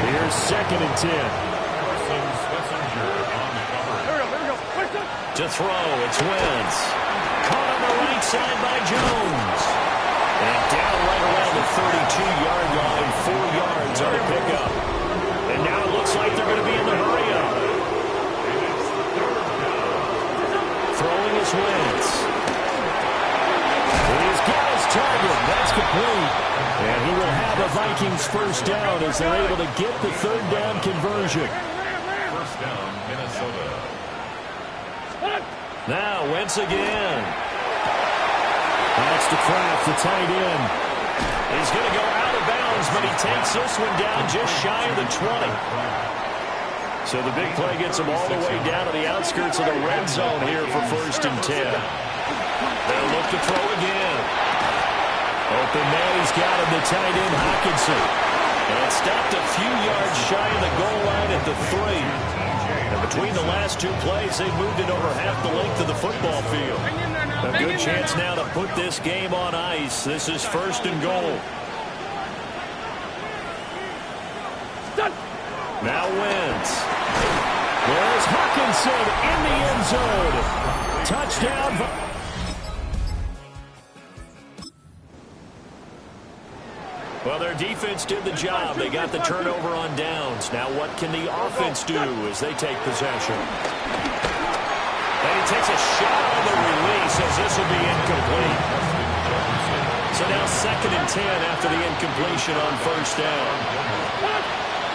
Here's 2nd and 10. To throw, it's Wentz. Caught on the right side by Jones. And down right around the 32-yard line, 4 yards on the pickup. And now it looks like they're going to be in the hurry-up. Throwing is Wentz. He's got his target. That's complete. And he will have a Vikings first down as they're able to get the 3rd down conversion. First down, Minnesota. Now Wentz again. That's to Kraft, the tight end. He's going to go out of bounds, but he takes this one down just shy of the 20. So the big play gets him all the way down to the outskirts of the red zone here for 1st and 10. They'll look to throw again. Open man, he's got him, the tight end, Hockenson. And stopped a few yards shy of the goal line at the 3. And between the last 2 plays, they've moved it over half the length of the football field. A good chance now to put this game on ice. This is 1st and goal. Now Wentz. There's Hockenson in the end zone. Touchdown. Well, their defense did the job. They got the turnover on downs. Now what can the offense do as they take possession? And he takes a shot on the release as this will be incomplete. So now 2nd and 10 after the incompletion on 1st down.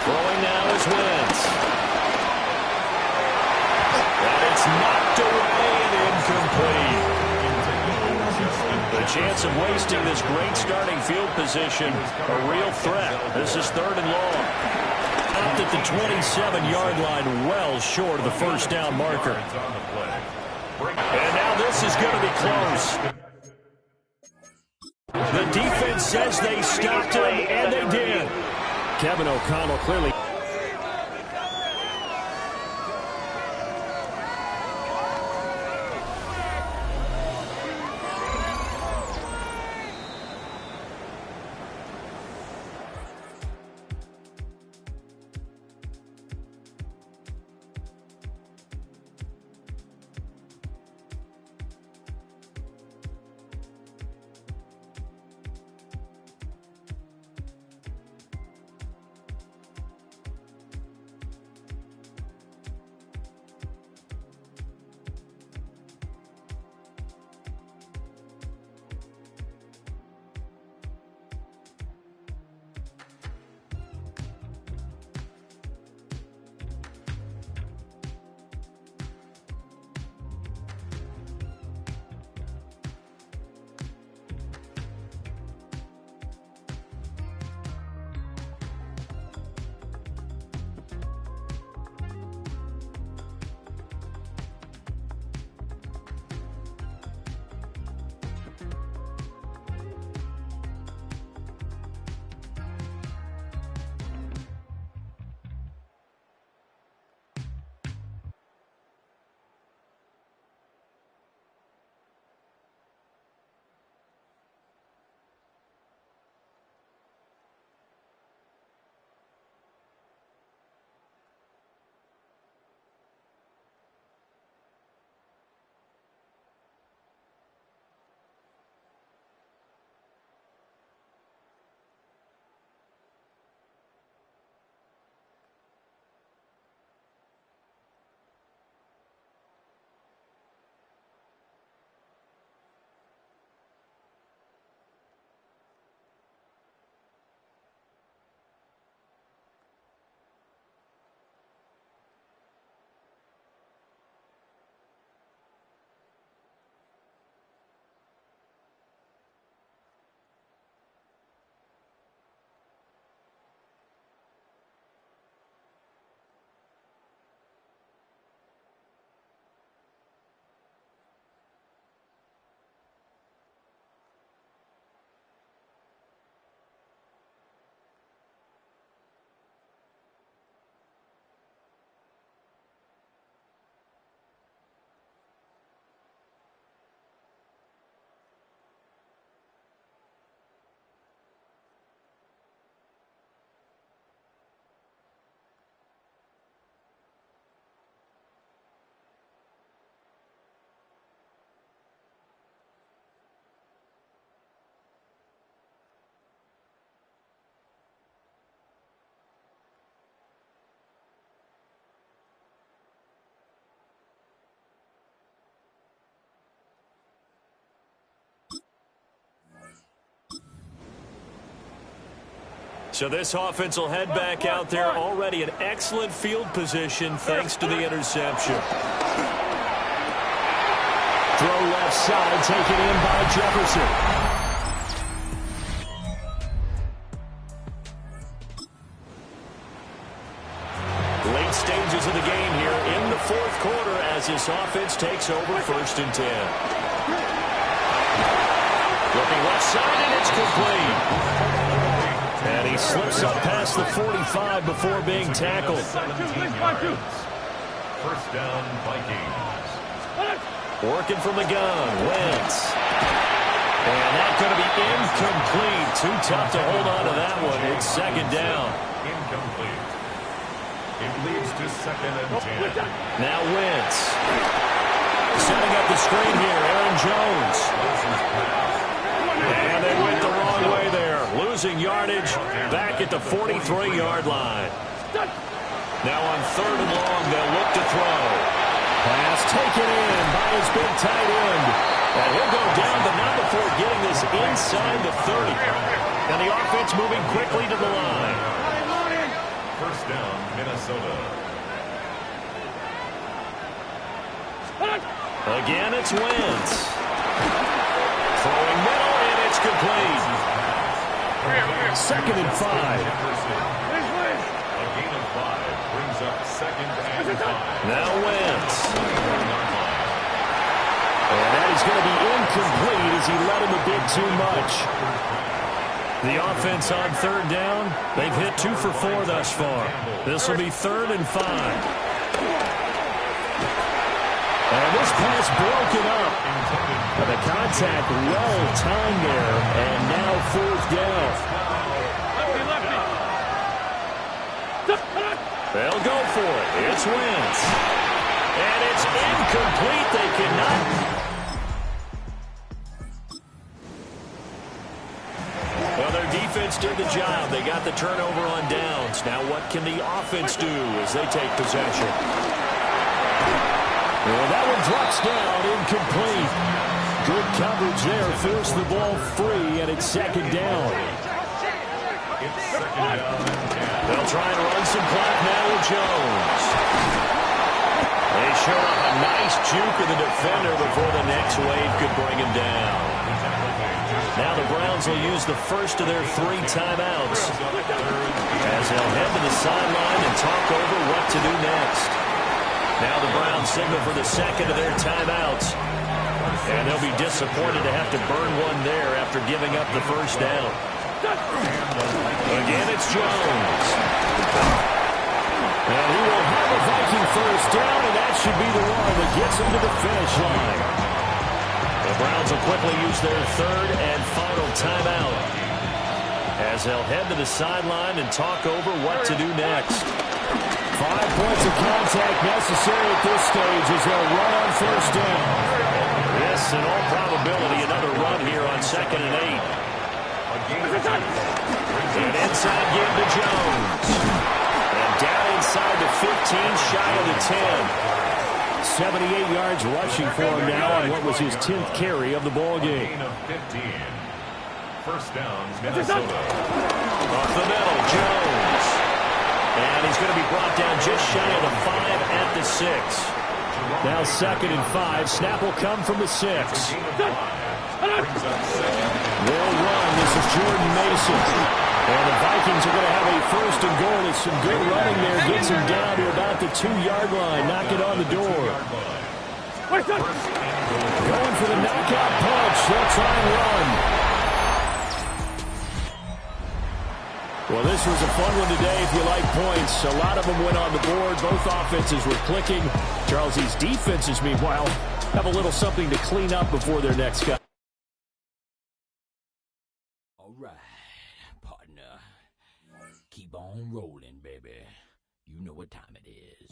Throwing now is Wentz. And it's knocked away and incomplete. The chance of wasting this great starting field position, a real threat. This is 3rd and long. Out at the 27-yard line, well short of the first down marker. And now this is going to be close. The defense says they stopped him, and they did. Kevin O'Connell clearly. So this offense will head back out there, already in excellent field position thanks to the interception. Throw left side, taken in by Jefferson. Late stages of the game here in the fourth quarter as this offense takes over 1st and 10. Looking left side, and it's complete. And he slips up past the 45 before being tackled. 17 yards. First down, Vikings. Working from the gun, Wentz. And that's going to be incomplete. Too tough to hold on to that one. It's 2nd down. Incomplete. It leads to 2nd and 10. Now Wentz. Setting up the screen here, Aaron Jones. And they went the wrong way there. Losing yardage back at the 43-yard line. Now on 3rd and long, they'll look to throw. Pass taken in by his big tight end. And he'll go down, but not before getting this inside the 30. And the offense moving quickly to the line. First down, Minnesota. Again, it's Wentz. Throwing middle, and it's complete. 2nd and 5. A gain of 5 brings up 2nd and 5. Now Wentz. And that is going to be incomplete as he let him a bit too much. The offense on 3rd down, they've hit 2 for 4 thus far. This will be 3rd and 5. And this pass broken up. The contact well timed there, and now 4th down. They'll go for it. It's Wentz. And it's incomplete. They cannot. Well, their defense did the job. They got the turnover on downs. Now what can the offense do as they take possession? Well, that one drops down, incomplete. Good coverage there, forced the ball free, and it's 2nd down. It's 2nd down. They'll try and run some clock now with Jones. They show up a nice juke of the defender before the next wave could bring him down. Now the Browns will use the first of their 3 timeouts as they'll head to the sideline and talk over what to do next. Now the Browns signal for the 2nd of their timeouts. And they'll be disappointed to have to burn one there after giving up the 1st down. Again, it's Jones. And he will have a Viking 1st down, and that should be the one that gets him to the finish line. The Browns will quickly use their 3rd and final timeout as they'll head to the sideline and talk over what to do next. 5 points of contact necessary at this stage as they'll run on 1st down. Yes, in all probability, another run here on 2nd and 8. And inside give to Jones. And down inside the 15, shy of the 10. 78 yards rushing for him now on what was his 10th carry of the ball game. Gain of 15. First down, Minnesota. Off the middle, Jones. And he's going to be brought down just shy of the 5 at the 6. Now 2nd and 5. Snap will come from the 6. They'll run. This is Jordan Mason. And the Vikings are going to have a 1st and goal. It's some good running there. Gets him down to about the 2-yard line. Knock it on the door. Going for the knockout punch. They'll try and run. Well, this was a fun one today if you like points. A lot of them went on the board. Both offenses were clicking. Charles, these defenses, meanwhile, have a little something to clean up before their next guy. All right, partner. Keep on rolling, baby. You know what time it is.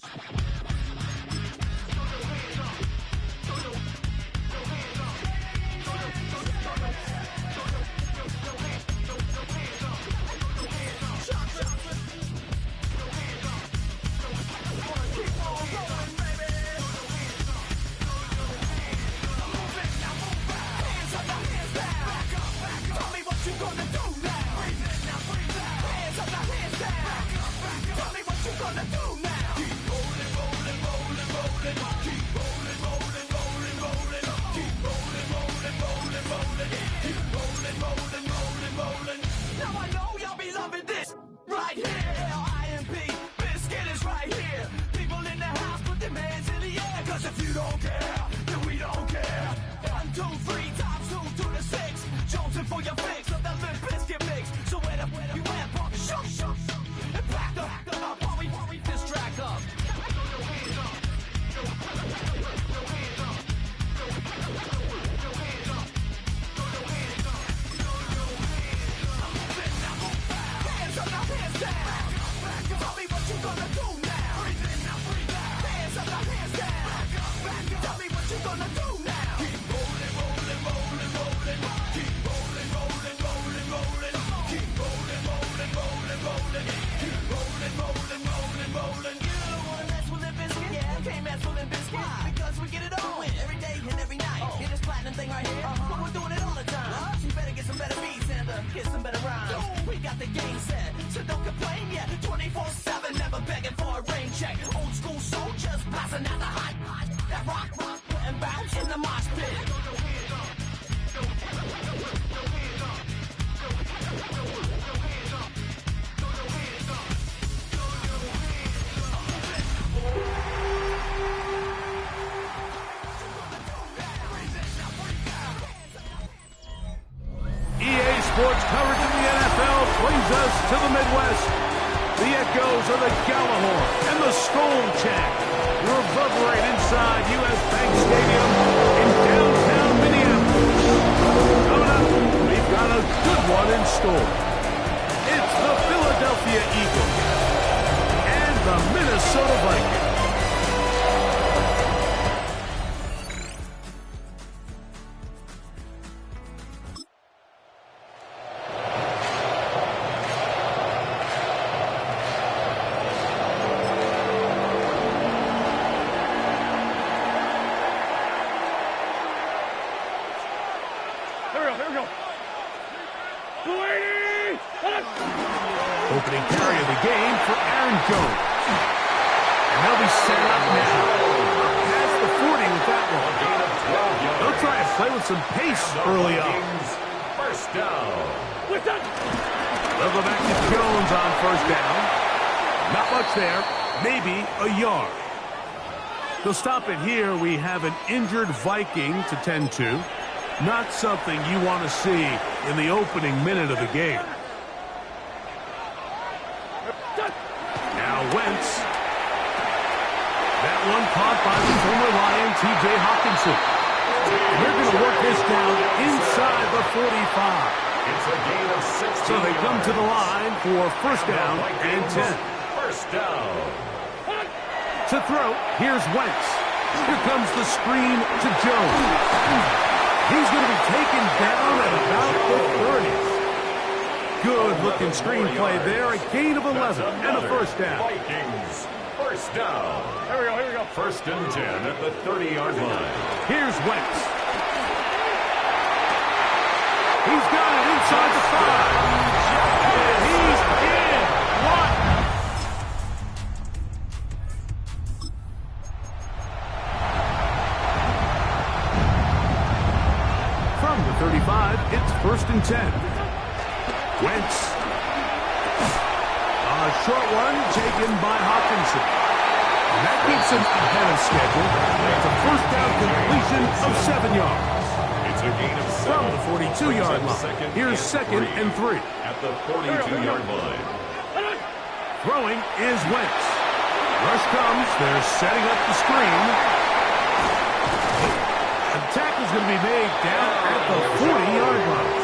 gonna do now? Hands up, hands down. Tell me what you gonna do now. Keep rolling, rolling, rolling, rolling. Keep rolling, rolling, rolling, rolling. Keep rolling, rolling, rolling, rolling. Keep rolling, rolling, rolling, rolling. You don't wanna mess with Limp Bizkit? Yeah, can't mess with Limp Bizkit. Because we get it on every day and every night. Hear this platinum thing right here? But we're doing it all the time. You better get some better beats and get some better rhymes. We got the game set, so don't complain yet. 24/7, never begging for a rain check. Old school soldiers blasting out the hot. That rock, and bounce in the mosh pit. EA Sports coverage of the NFL brings us to the Midwest. The echoes of the Gallahorn and the Skol chant reverberate inside U.S. Bank Stadium in downtown Minneapolis. Coming up, we've got a good one in store. It's the Philadelphia Eagles and the Minnesota Vikings. Opening carry of the game for Aaron Jones. And they'll be set up now. Past the 40 with that one. They'll try and play with some pace early on. First down. They'll go back to Jones on first down. Not much there. Maybe a yard. They'll stop it here. We have an injured Viking to tend to. Not something you want to see in the opening minute of the game. Now Wentz. That one caught by the former Lion, T.J. Hawkinson. They're going to work this down inside the 45. It's a gain of 16. So they come to the line for first down and 10. First down. To throw, here's Wentz. Here comes the screen to Jones. He's going to be taken down at about the 30. Good-looking screenplay there. A gain of 11 and a first down. Vikings. First down. Here we go. First and 10 at the 30-yard line. Here's Wentz. He's got it inside the 5. And he's in. What? From the 35, it's first and 10. Wentz. A short one taken by Hawkinson. And that keeps him ahead of schedule. It's a first down completion of 7 yards. It's a gain of 7. From the 42-yard line. Here's second and 3. At the 42-yard line. Throwing is Wentz. Rush comes. They're setting up the screen. The tackle's going to be made down at the 40-yard line.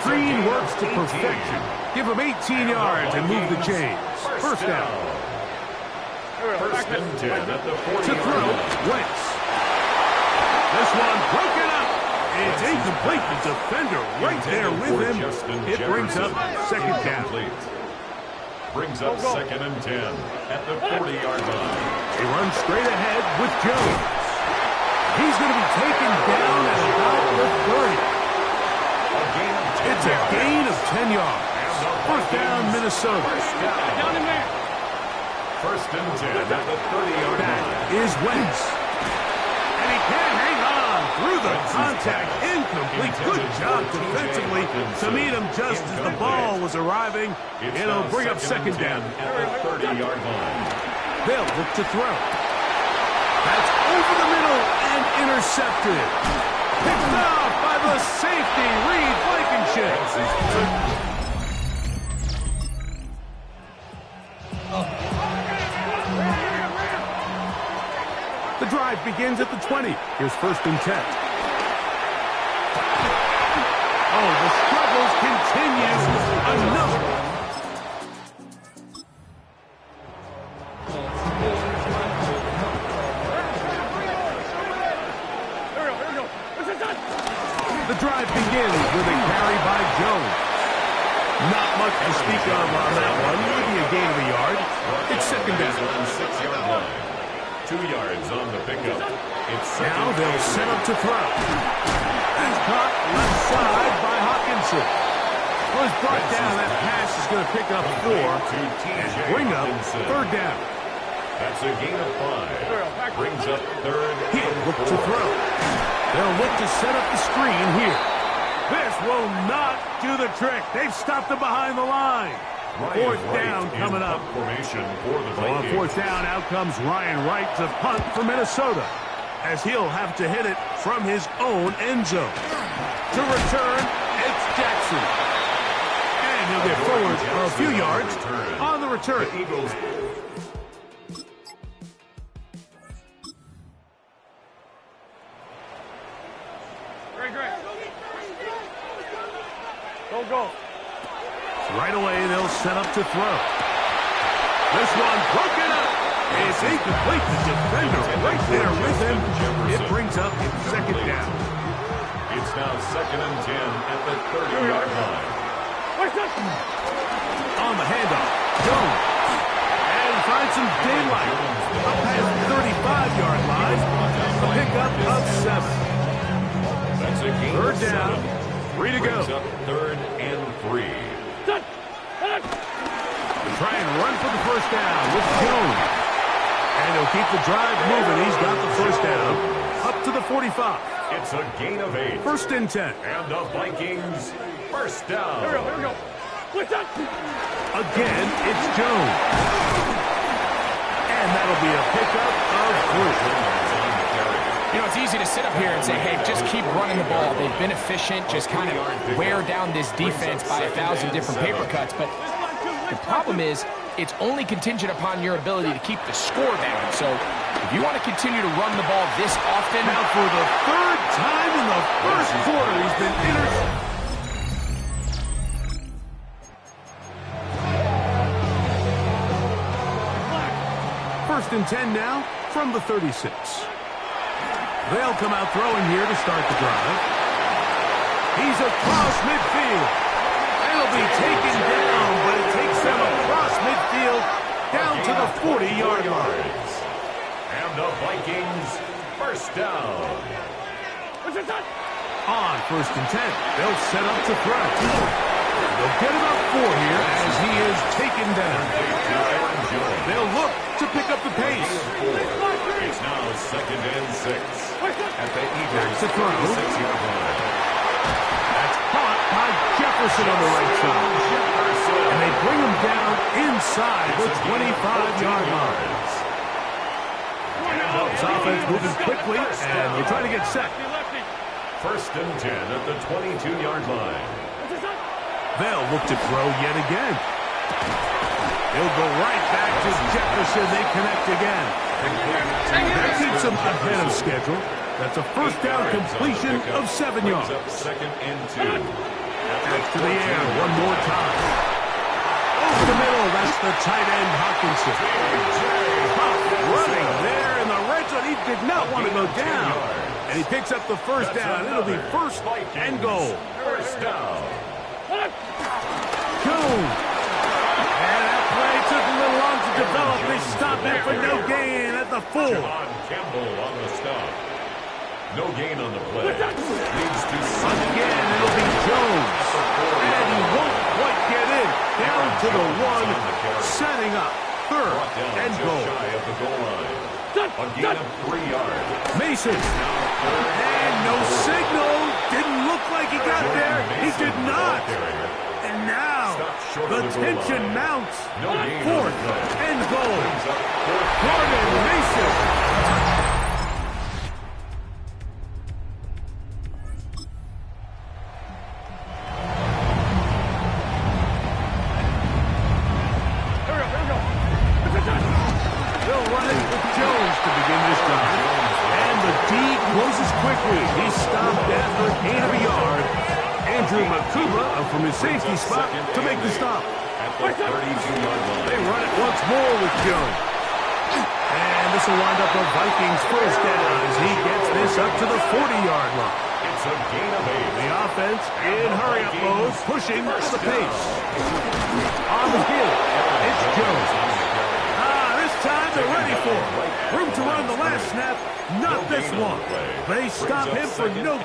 Screen works to perfection. Give him 18 yards and move the chains. First down. First and 10 at the 40-yard line. To throw, Wentz. This one broken up. It's incomplete. The defender right there with him. It brings up second down. Brings up second and 10 at the 40-yard line. They run straight ahead with Jones. He's going to be taken down at about the 30. It's a gain of 10 yards. First down, Minnesota. First and 10 at the 30-yard line. That is Wentz. And he can't hang on through the contact. Incomplete. Good job defensively to meet him just as the ball was arriving. It'll bring up second down. At the 30-yard line. They'll look to throw. That's over the middle and intercepted. Picked off by the safety, Reed Blankenship. The drive begins at the 20. Here's first and 10. Oh, the struggles continue. Another. Not much to speak of on that one. Maybe a gain of a yard. It's second down. 6-yard line. 2 yards on the pickup. It's now they'll set up to throw. He's caught left side by Hawkinson. Well, he's brought down. That pass is going to pick up 4 and bring up third down. That's a gain of 5. Brings up third. He'll look to throw. They'll look to set up the screen here. This will not do the trick. They've stopped him behind the line. Fourth down coming up. On fourth down, out comes Ryan Wright to punt for Minnesota, as he'll have to hit it from his own end zone. To return, it's Jackson. And he'll get forward for a few yards on the return. Go. Right away, they'll set up to throw. This one broken up. It's incomplete. The defender right there with him. It brings up second down. It's now 2nd and 10 at the 30-yard line. On the handoff, Jones. And finds some daylight. Up past the 35-yard line. A pickup of 7. That's a gain. Third down. 3 to go. Up 3rd and 3. Try and run for the first down with Jones. And he'll keep the drive moving. He's got the first down up to the 45. It's a gain of 8. 1st and 10. And the Vikings first down. Here we go. Again, it's Jones. And that'll be a pickup of 3. You know, it's easy to sit up here and say, hey, just keep running the ball. They've been efficient, just kind of wear down this defense by 1,000 different paper cuts. But the problem is, it's only contingent upon your ability to keep the score down. So if you want to continue to run the ball this often. Now for the 3rd time in the first quarter, he's been intercepted. First and 10 now from the 36. They'll come out throwing here to start the drive. He's across midfield. It'll be taken down, but it takes them across midfield down to the 40-yard line. And the Vikings first down. On 1st and 10, they'll set up to throw. They'll get about 4 here as he is taken down. They'll look to pick up the pace. It's now 2nd and 6 at the Eagles' 36-yard line. That's caught by Jefferson on the right side. And they bring him down inside the 25-yard line. This offense moving quickly, and they're trying to get set. 1st and 10 at the 22-yard line. They'll look to throw yet again. He'll go right back to Jefferson. They connect again. That keeps them ahead of schedule. That's a first down completion of 7 yards. 2nd and 2. Back to the air one more time. Over the middle, that's the tight end Hawkinson. Running there in the red zone. He did not want to go down. And he picks up the first down. It'll be 1st and goal. First down. Jones. And that play took a little long to develop. They stop it for no gain at the full. John Campbell on the stop. No gain on the play. Leads to again, it'll be Jones. And he won't quite get in. Down to the 1, setting up 3rd and goal. Shy of the goal line. A gain of 3 yards. Mason. And no signal. Didn't look like he got there. He did not. And now the tension mounts. 4th and goal. Gordon Mason. They'll run it with Jones to begin this drive. And the D closes quickly. He's stopped after a gain of a yard. Andrew Makuba from his safety spot to make the stop. At the 32-yard line. They run it once more with Jones. And this will wind up a Vikings first down as he gets this up to the 40-yard line. It's It's a gain of 8. The offense in hurry-up mode, pushing at the pace. On the hill, it's Jones. This time they're ready for it. Room to run the last snap, not this one. They stop him for no...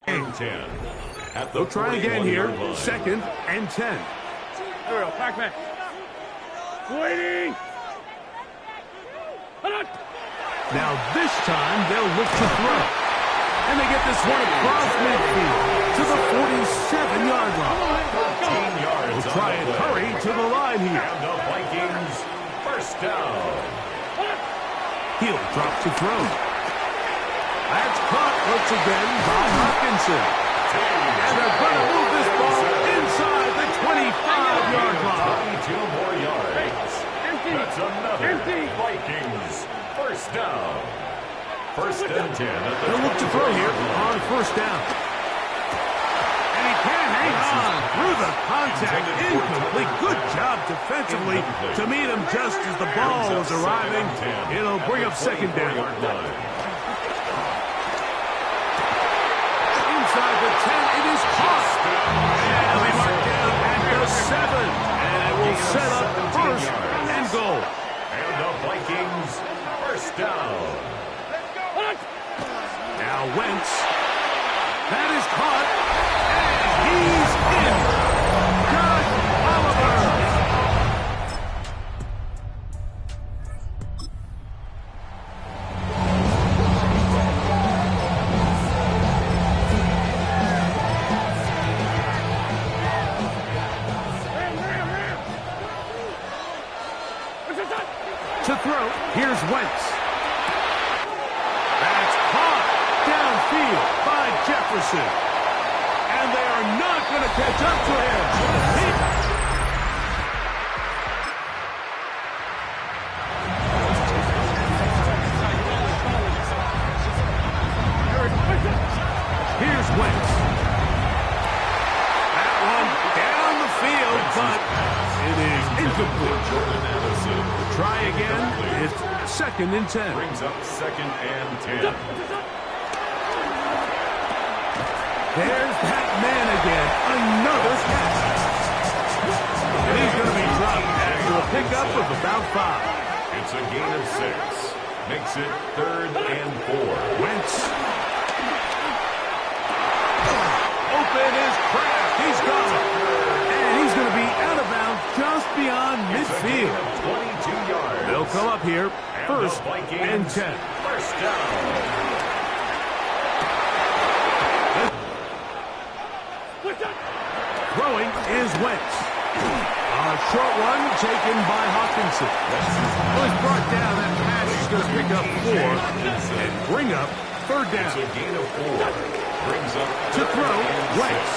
And 10. We'll try again here. 2nd and 10. There we go. Pac-Man. Waiting. Now this time they'll look to throw. And they get this one across midfield to the 47-yard line. 14 yards. We'll try and hurry to the line here. And the Vikings first down. He'll drop to throw. That's caught once again by Hawkinson. And they're going to move this ball inside the 25-yard line. 22 more yards. That's another Vikings first down. 1st and 10. They'll look to throw here on 1st down. And he can't hang on through the contact. Incomplete. Good job defensively to meet him just as the ball was arriving. It'll bring up 2nd down. Inside the 10, it is caught. And we mark down at the 7. And it will set up 1st and goal. And the Vikings first down. Now Wentz. That is caught. And he's in. Josh Oliver. To throw, here's Wentz. That's caught downfield by Jefferson. And they are not going to catch up to him. Here's Wentz. That one down the field, but it is incomplete. Try again. It's 2nd and 10. Brings up 2nd and 10. There's that man again. Another catch. And he's going to be dropped after a pickup of about 5. It's a gain of 6. Makes it 3rd and 4. Wentz. Open is cracked. He's got it. And he's going to be out of bounds just beyond midfield. 22 yards. They'll come up here. 1st and 10. First down. Throwing is Wentz. A short one taken by Hawkinson. Well, he's brought down. That pass is going to pick up 4 and bring up 3rd down. It's a gain of 4. Brings up to throw, Wentz.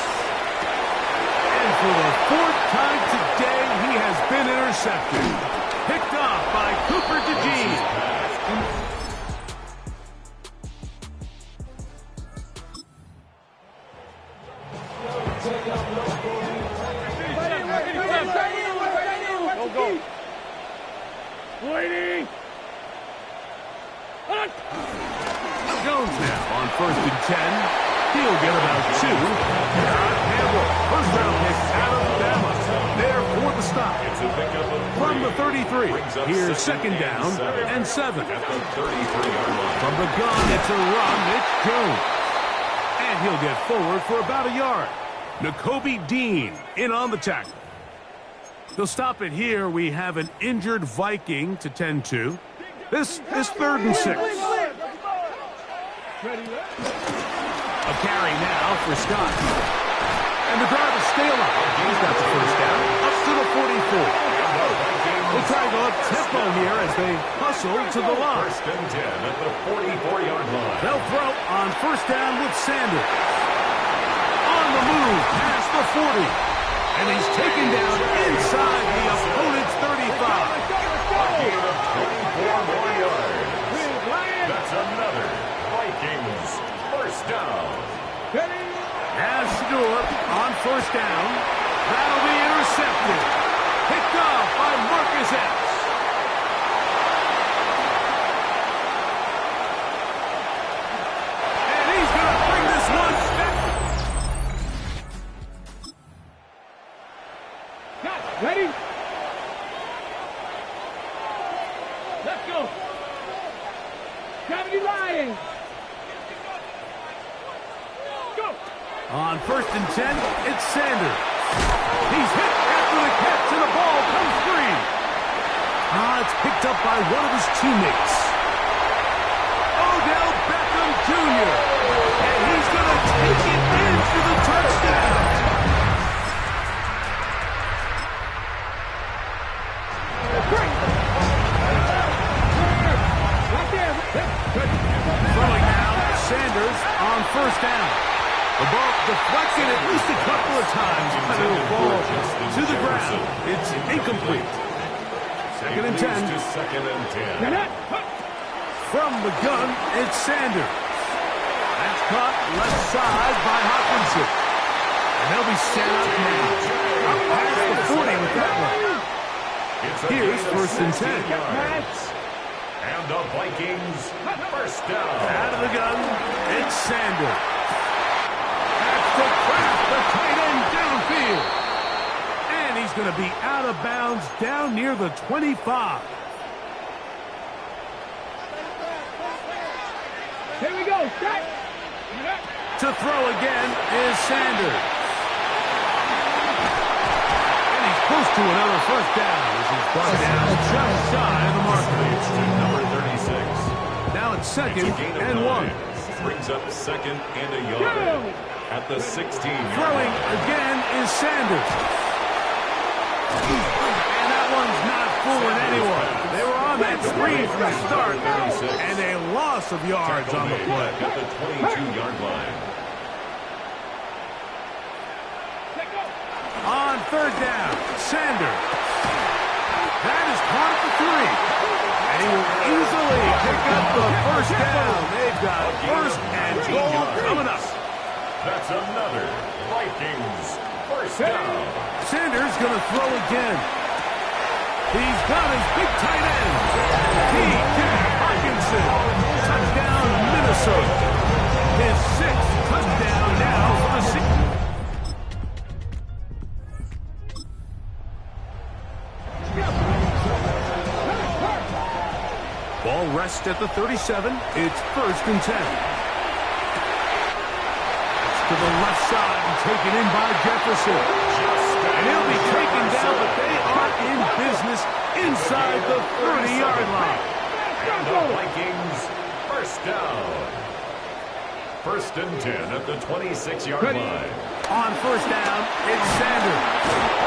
And for the 4th time today, he has been intercepted. Picked off by Cooper DeJean. Jones now on 1st and 10. He'll get about 2. Campbell, first round pick out of Alabama. There for the stop. From the 33, here's 2nd down and 7. From the gun, it's a run. It's Jones. And he'll get forward for about a yard. Nakobe Dean in on the tackle. They'll stop it here. We have an injured Viking to tend to. This is 3rd and 6. A carry now for Scott. And the drive is still up. He's got the first down. Up to the 44. We'll try to go up tempo here as they hustle to the line. 1st and 10 at the 44-yard line. They'll throw on 1st down with Sanders. On the move past the 40. And he's taken down inside the opponent's 35. A gain of 24 more yards. That's another Vikings first down. As Stewart on 1st down. That'll be intercepted. Picked off by Marcus Epps. And he's going to bring this one back. Ready? Let's go. Gravity line. Go. On 1st and 10, it's Sanders. He's hit after the catch and the ball comes free. It's picked up by one of his teammates. Odell Beckham Jr. And he's going to take it in for the touchdown. Throwing now, Sanders on 1st down. The ball deflected at least a couple of times, but it'll fall to the ground. It's incomplete. 2nd and 10. From the gun, it's Sanders. That's caught left side by Hopkinson. And they'll be set up now. Up past the 40 with that one. Here's 1st and 10. And the Vikings first down. Out of the gun, it's Sanders. That's the craft, the tight end downfield. And he's going to be out of bounds down near the 25. Here we go. Strike. To throw again is Sanders. And he's close to another first down as he's brought down just shy of the marker. Number 36. Now it's 2nd and 1. Brings up 2nd and a yard at the 16. Throwing again is Sanders. And that one's not fooling anyone. They were on that screen from the start, and a loss of yards on the play. At the 22-yard line. On 3rd down, Sanders. That is caught at the 3. And he will easily pick up the first down. They've got 1st and goal coming up. That's another Vikings first down. Sanders going to throw again. He's got his big tight end. T.J. Hockenson. Touchdown, Minnesota. His 6th touchdown now for the season. Ball rests at the 37. It's 1st and 10. That's to the left side and taken in by Jefferson. And he'll be taken down, but they are in business inside the 30-yard line. And the Vikings first down. 1st and 10 at the 26-yard line. On 1st down, it's Sanders.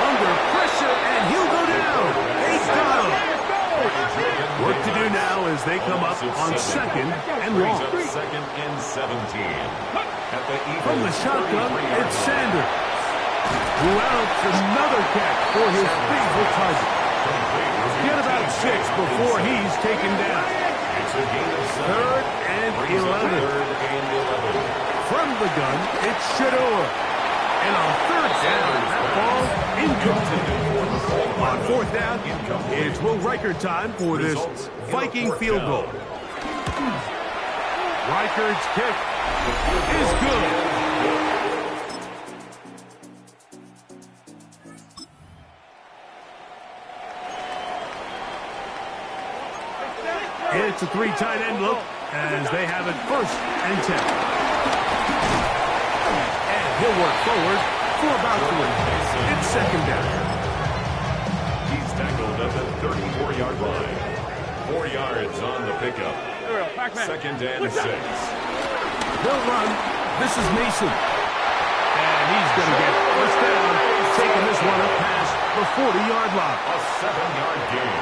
Under pressure, and he'll go down. They got him. Work to do now as they come up on 2nd and long. 2nd and 17. From the shotgun, it's Sanders, who outs another catch for his favorite target. Get about 6 before he's taken down. It's a gain of 7. 3rd and 11. From the gun, it's Shador. And on 3rd down, that ball incomplete. On 4th down, it's Will Riker time for this Viking field goal. Reichard's kick is good. It's a 3 tight end look as they have it 1st and 10. And he'll work forward for about 3. It's 2nd down. He's tackled at the 34-yard line. 4 yards on the pickup. 2nd and 6. They'll run. This is Mason. And he's going to get 1st down, taking this one up past the 40-yard line. A 7-yard gain.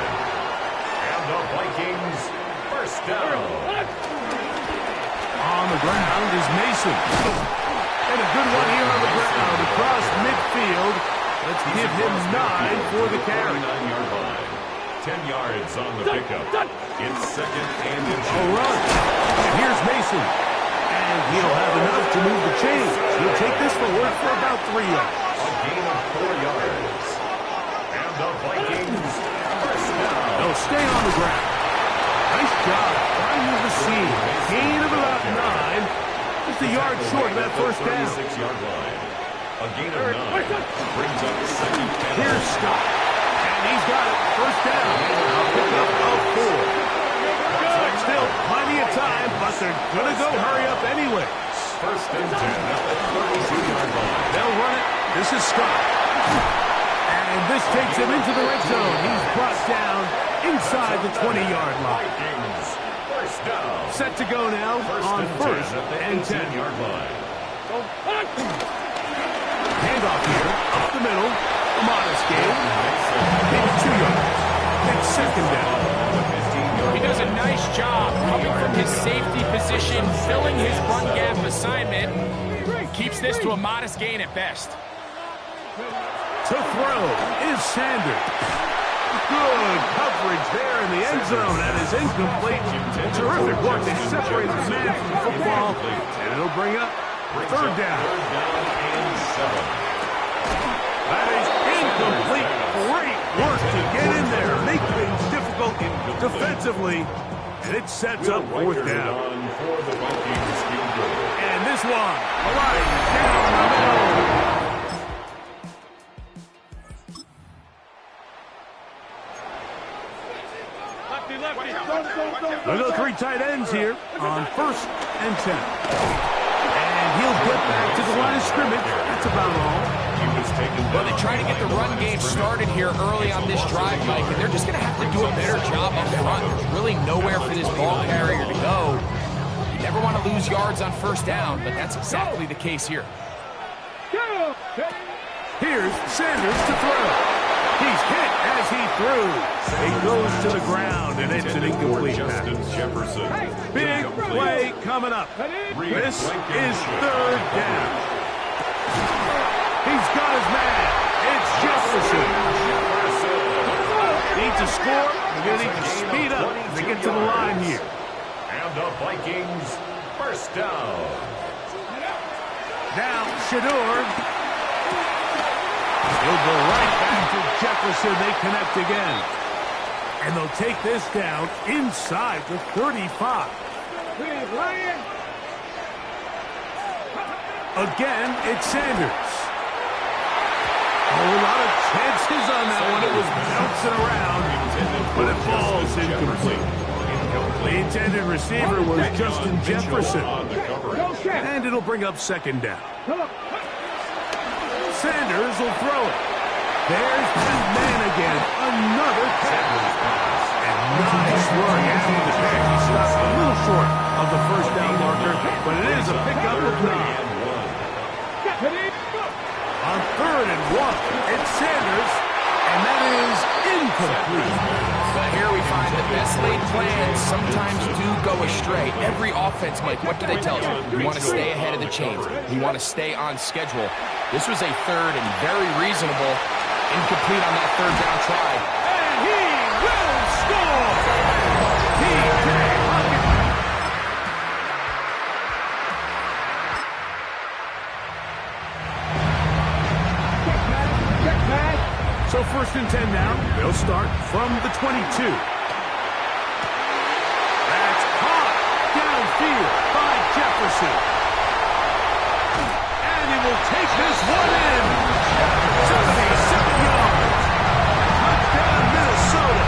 And the Vikings 1st down. On the ground is Mason. And a good one here on the ground across midfield. Let's give him 9 for the carry. 9-yard line. 10 yards on the pickup. It's 2nd and A run. And here's Mason. And he'll have enough to move the chains. He'll take this forward for about 3 yards. A gain of 4 yards. And the Vikings 1st down. They'll stay on the ground. Nice job finding the seam. Gain of about 9. Just a yard short of that 1st down. 36-yard line. A gain of 9 brings up 2nd and Here's Scott. And he's got it. 1st down. A pickup of 4. Still plenty of time, but they're going to go hurry up anyway. 1st and 10 at the 32-yard line. They'll run it. This is Scott. And this takes him into the red zone. He's brought down inside the 20-yard line. Vikings 1st down. Set to go now on 1st and 10. 10-yard line. Handoff here, up the middle. A modest gain. Maybe 2 yards. It's 2nd down. He does a nice job coming from his safety position, filling his run gap assignment. Keeps this to a modest gain at best. To throw is Sanders. Good coverage there in the end zone. That is incomplete. Terrific work. They separated the man from the football. And it'll bring up 3rd down. 3rd down and 7. That is incomplete. Great work to get in there. Make things difficult defensively. And it sets up 4th down. For the Vikings field goal. And this one, right down the middle. We'll go 3 tight ends here on 1st and 10. And he'll get back to the line of scrimmage. That's about all. Well, they try to get the run game started here early on this drive, Mike, and they're just going to have to do a better job up front. There's really nowhere for this ball carrier to go. You never want to lose yards on 1st down, but that's exactly the case here. Here's Sanders to throw. He's hit as he threw. It goes to the ground, and it's an incomplete pass. Jefferson. Big play coming up. This is 3rd down. He's got his man. It's Jefferson. Needs a score. They're going to need to speed up to get to the line here. And the Vikings 1st down. Now, Shador. He'll go right back to Jefferson. They connect again. And they'll take this down inside the 35. Again, it's Sanders. A lot of chances on that one. It was bouncing around, but it falls incomplete. The intended receiver was Justin Jefferson. And it'll bring up 2nd down. Sanders will throw it. There's his man again. Another catch. And nice work after the catch. He stopped a little short of the 1st down marker, but it is a pickup of 9. On 3rd and 1, it's Sanders, and that is incomplete. But here we find the best laid plans sometimes do go astray. Every offense, Mike, what do they tell you? You want to stay ahead of the chains. You want to stay on schedule. This was a 3rd and very reasonable. Incomplete on that 3rd down try. And he will score! T.J. So 1st and 10 now. They'll start from the 22. That's caught. to. And he will take this one in. 77 yards. Touchdown, Minnesota.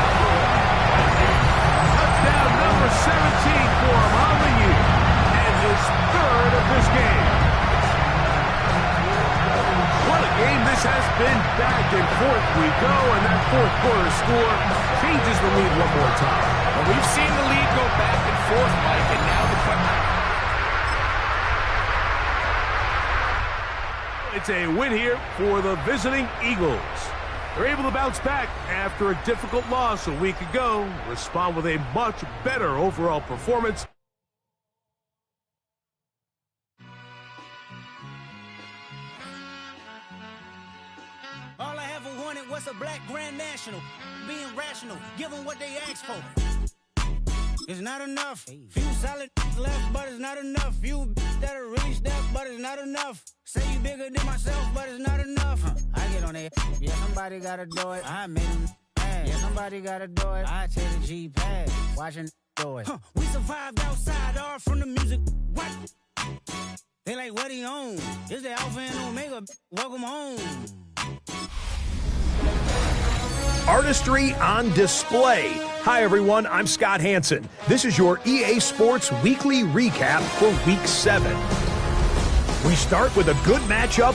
Touchdown number 17 for him on the year. And his third of this game. What a game this has been. Back and forth we go, and that fourth quarter score changes the lead one more time. Well, we've seen the lead go back and forth, Mike, and now the It's a win here for the visiting Eagles. They're able to bounce back after a difficult loss a week ago, respond with a much better overall performance. All I ever wanted was a black Grand National. Being rational, give them what they asked for. It's not enough. Few solid left, but it's not enough. Few that'll really step, but it's not enough. Say you bigger than myself, but it's not enough. I get on it. Yeah, somebody gotta do it. I made them mad. Yeah, somebody gotta do it. I take the G-pad. Watching do it. We survived outside, all from the music. What? They like, what he on? It's the Alpha and Omega. Welcome home. Artistry on display. Hi, everyone. I'm Scott Hansen. This is your EA Sports Weekly Recap for Week 7. We start with a good matchup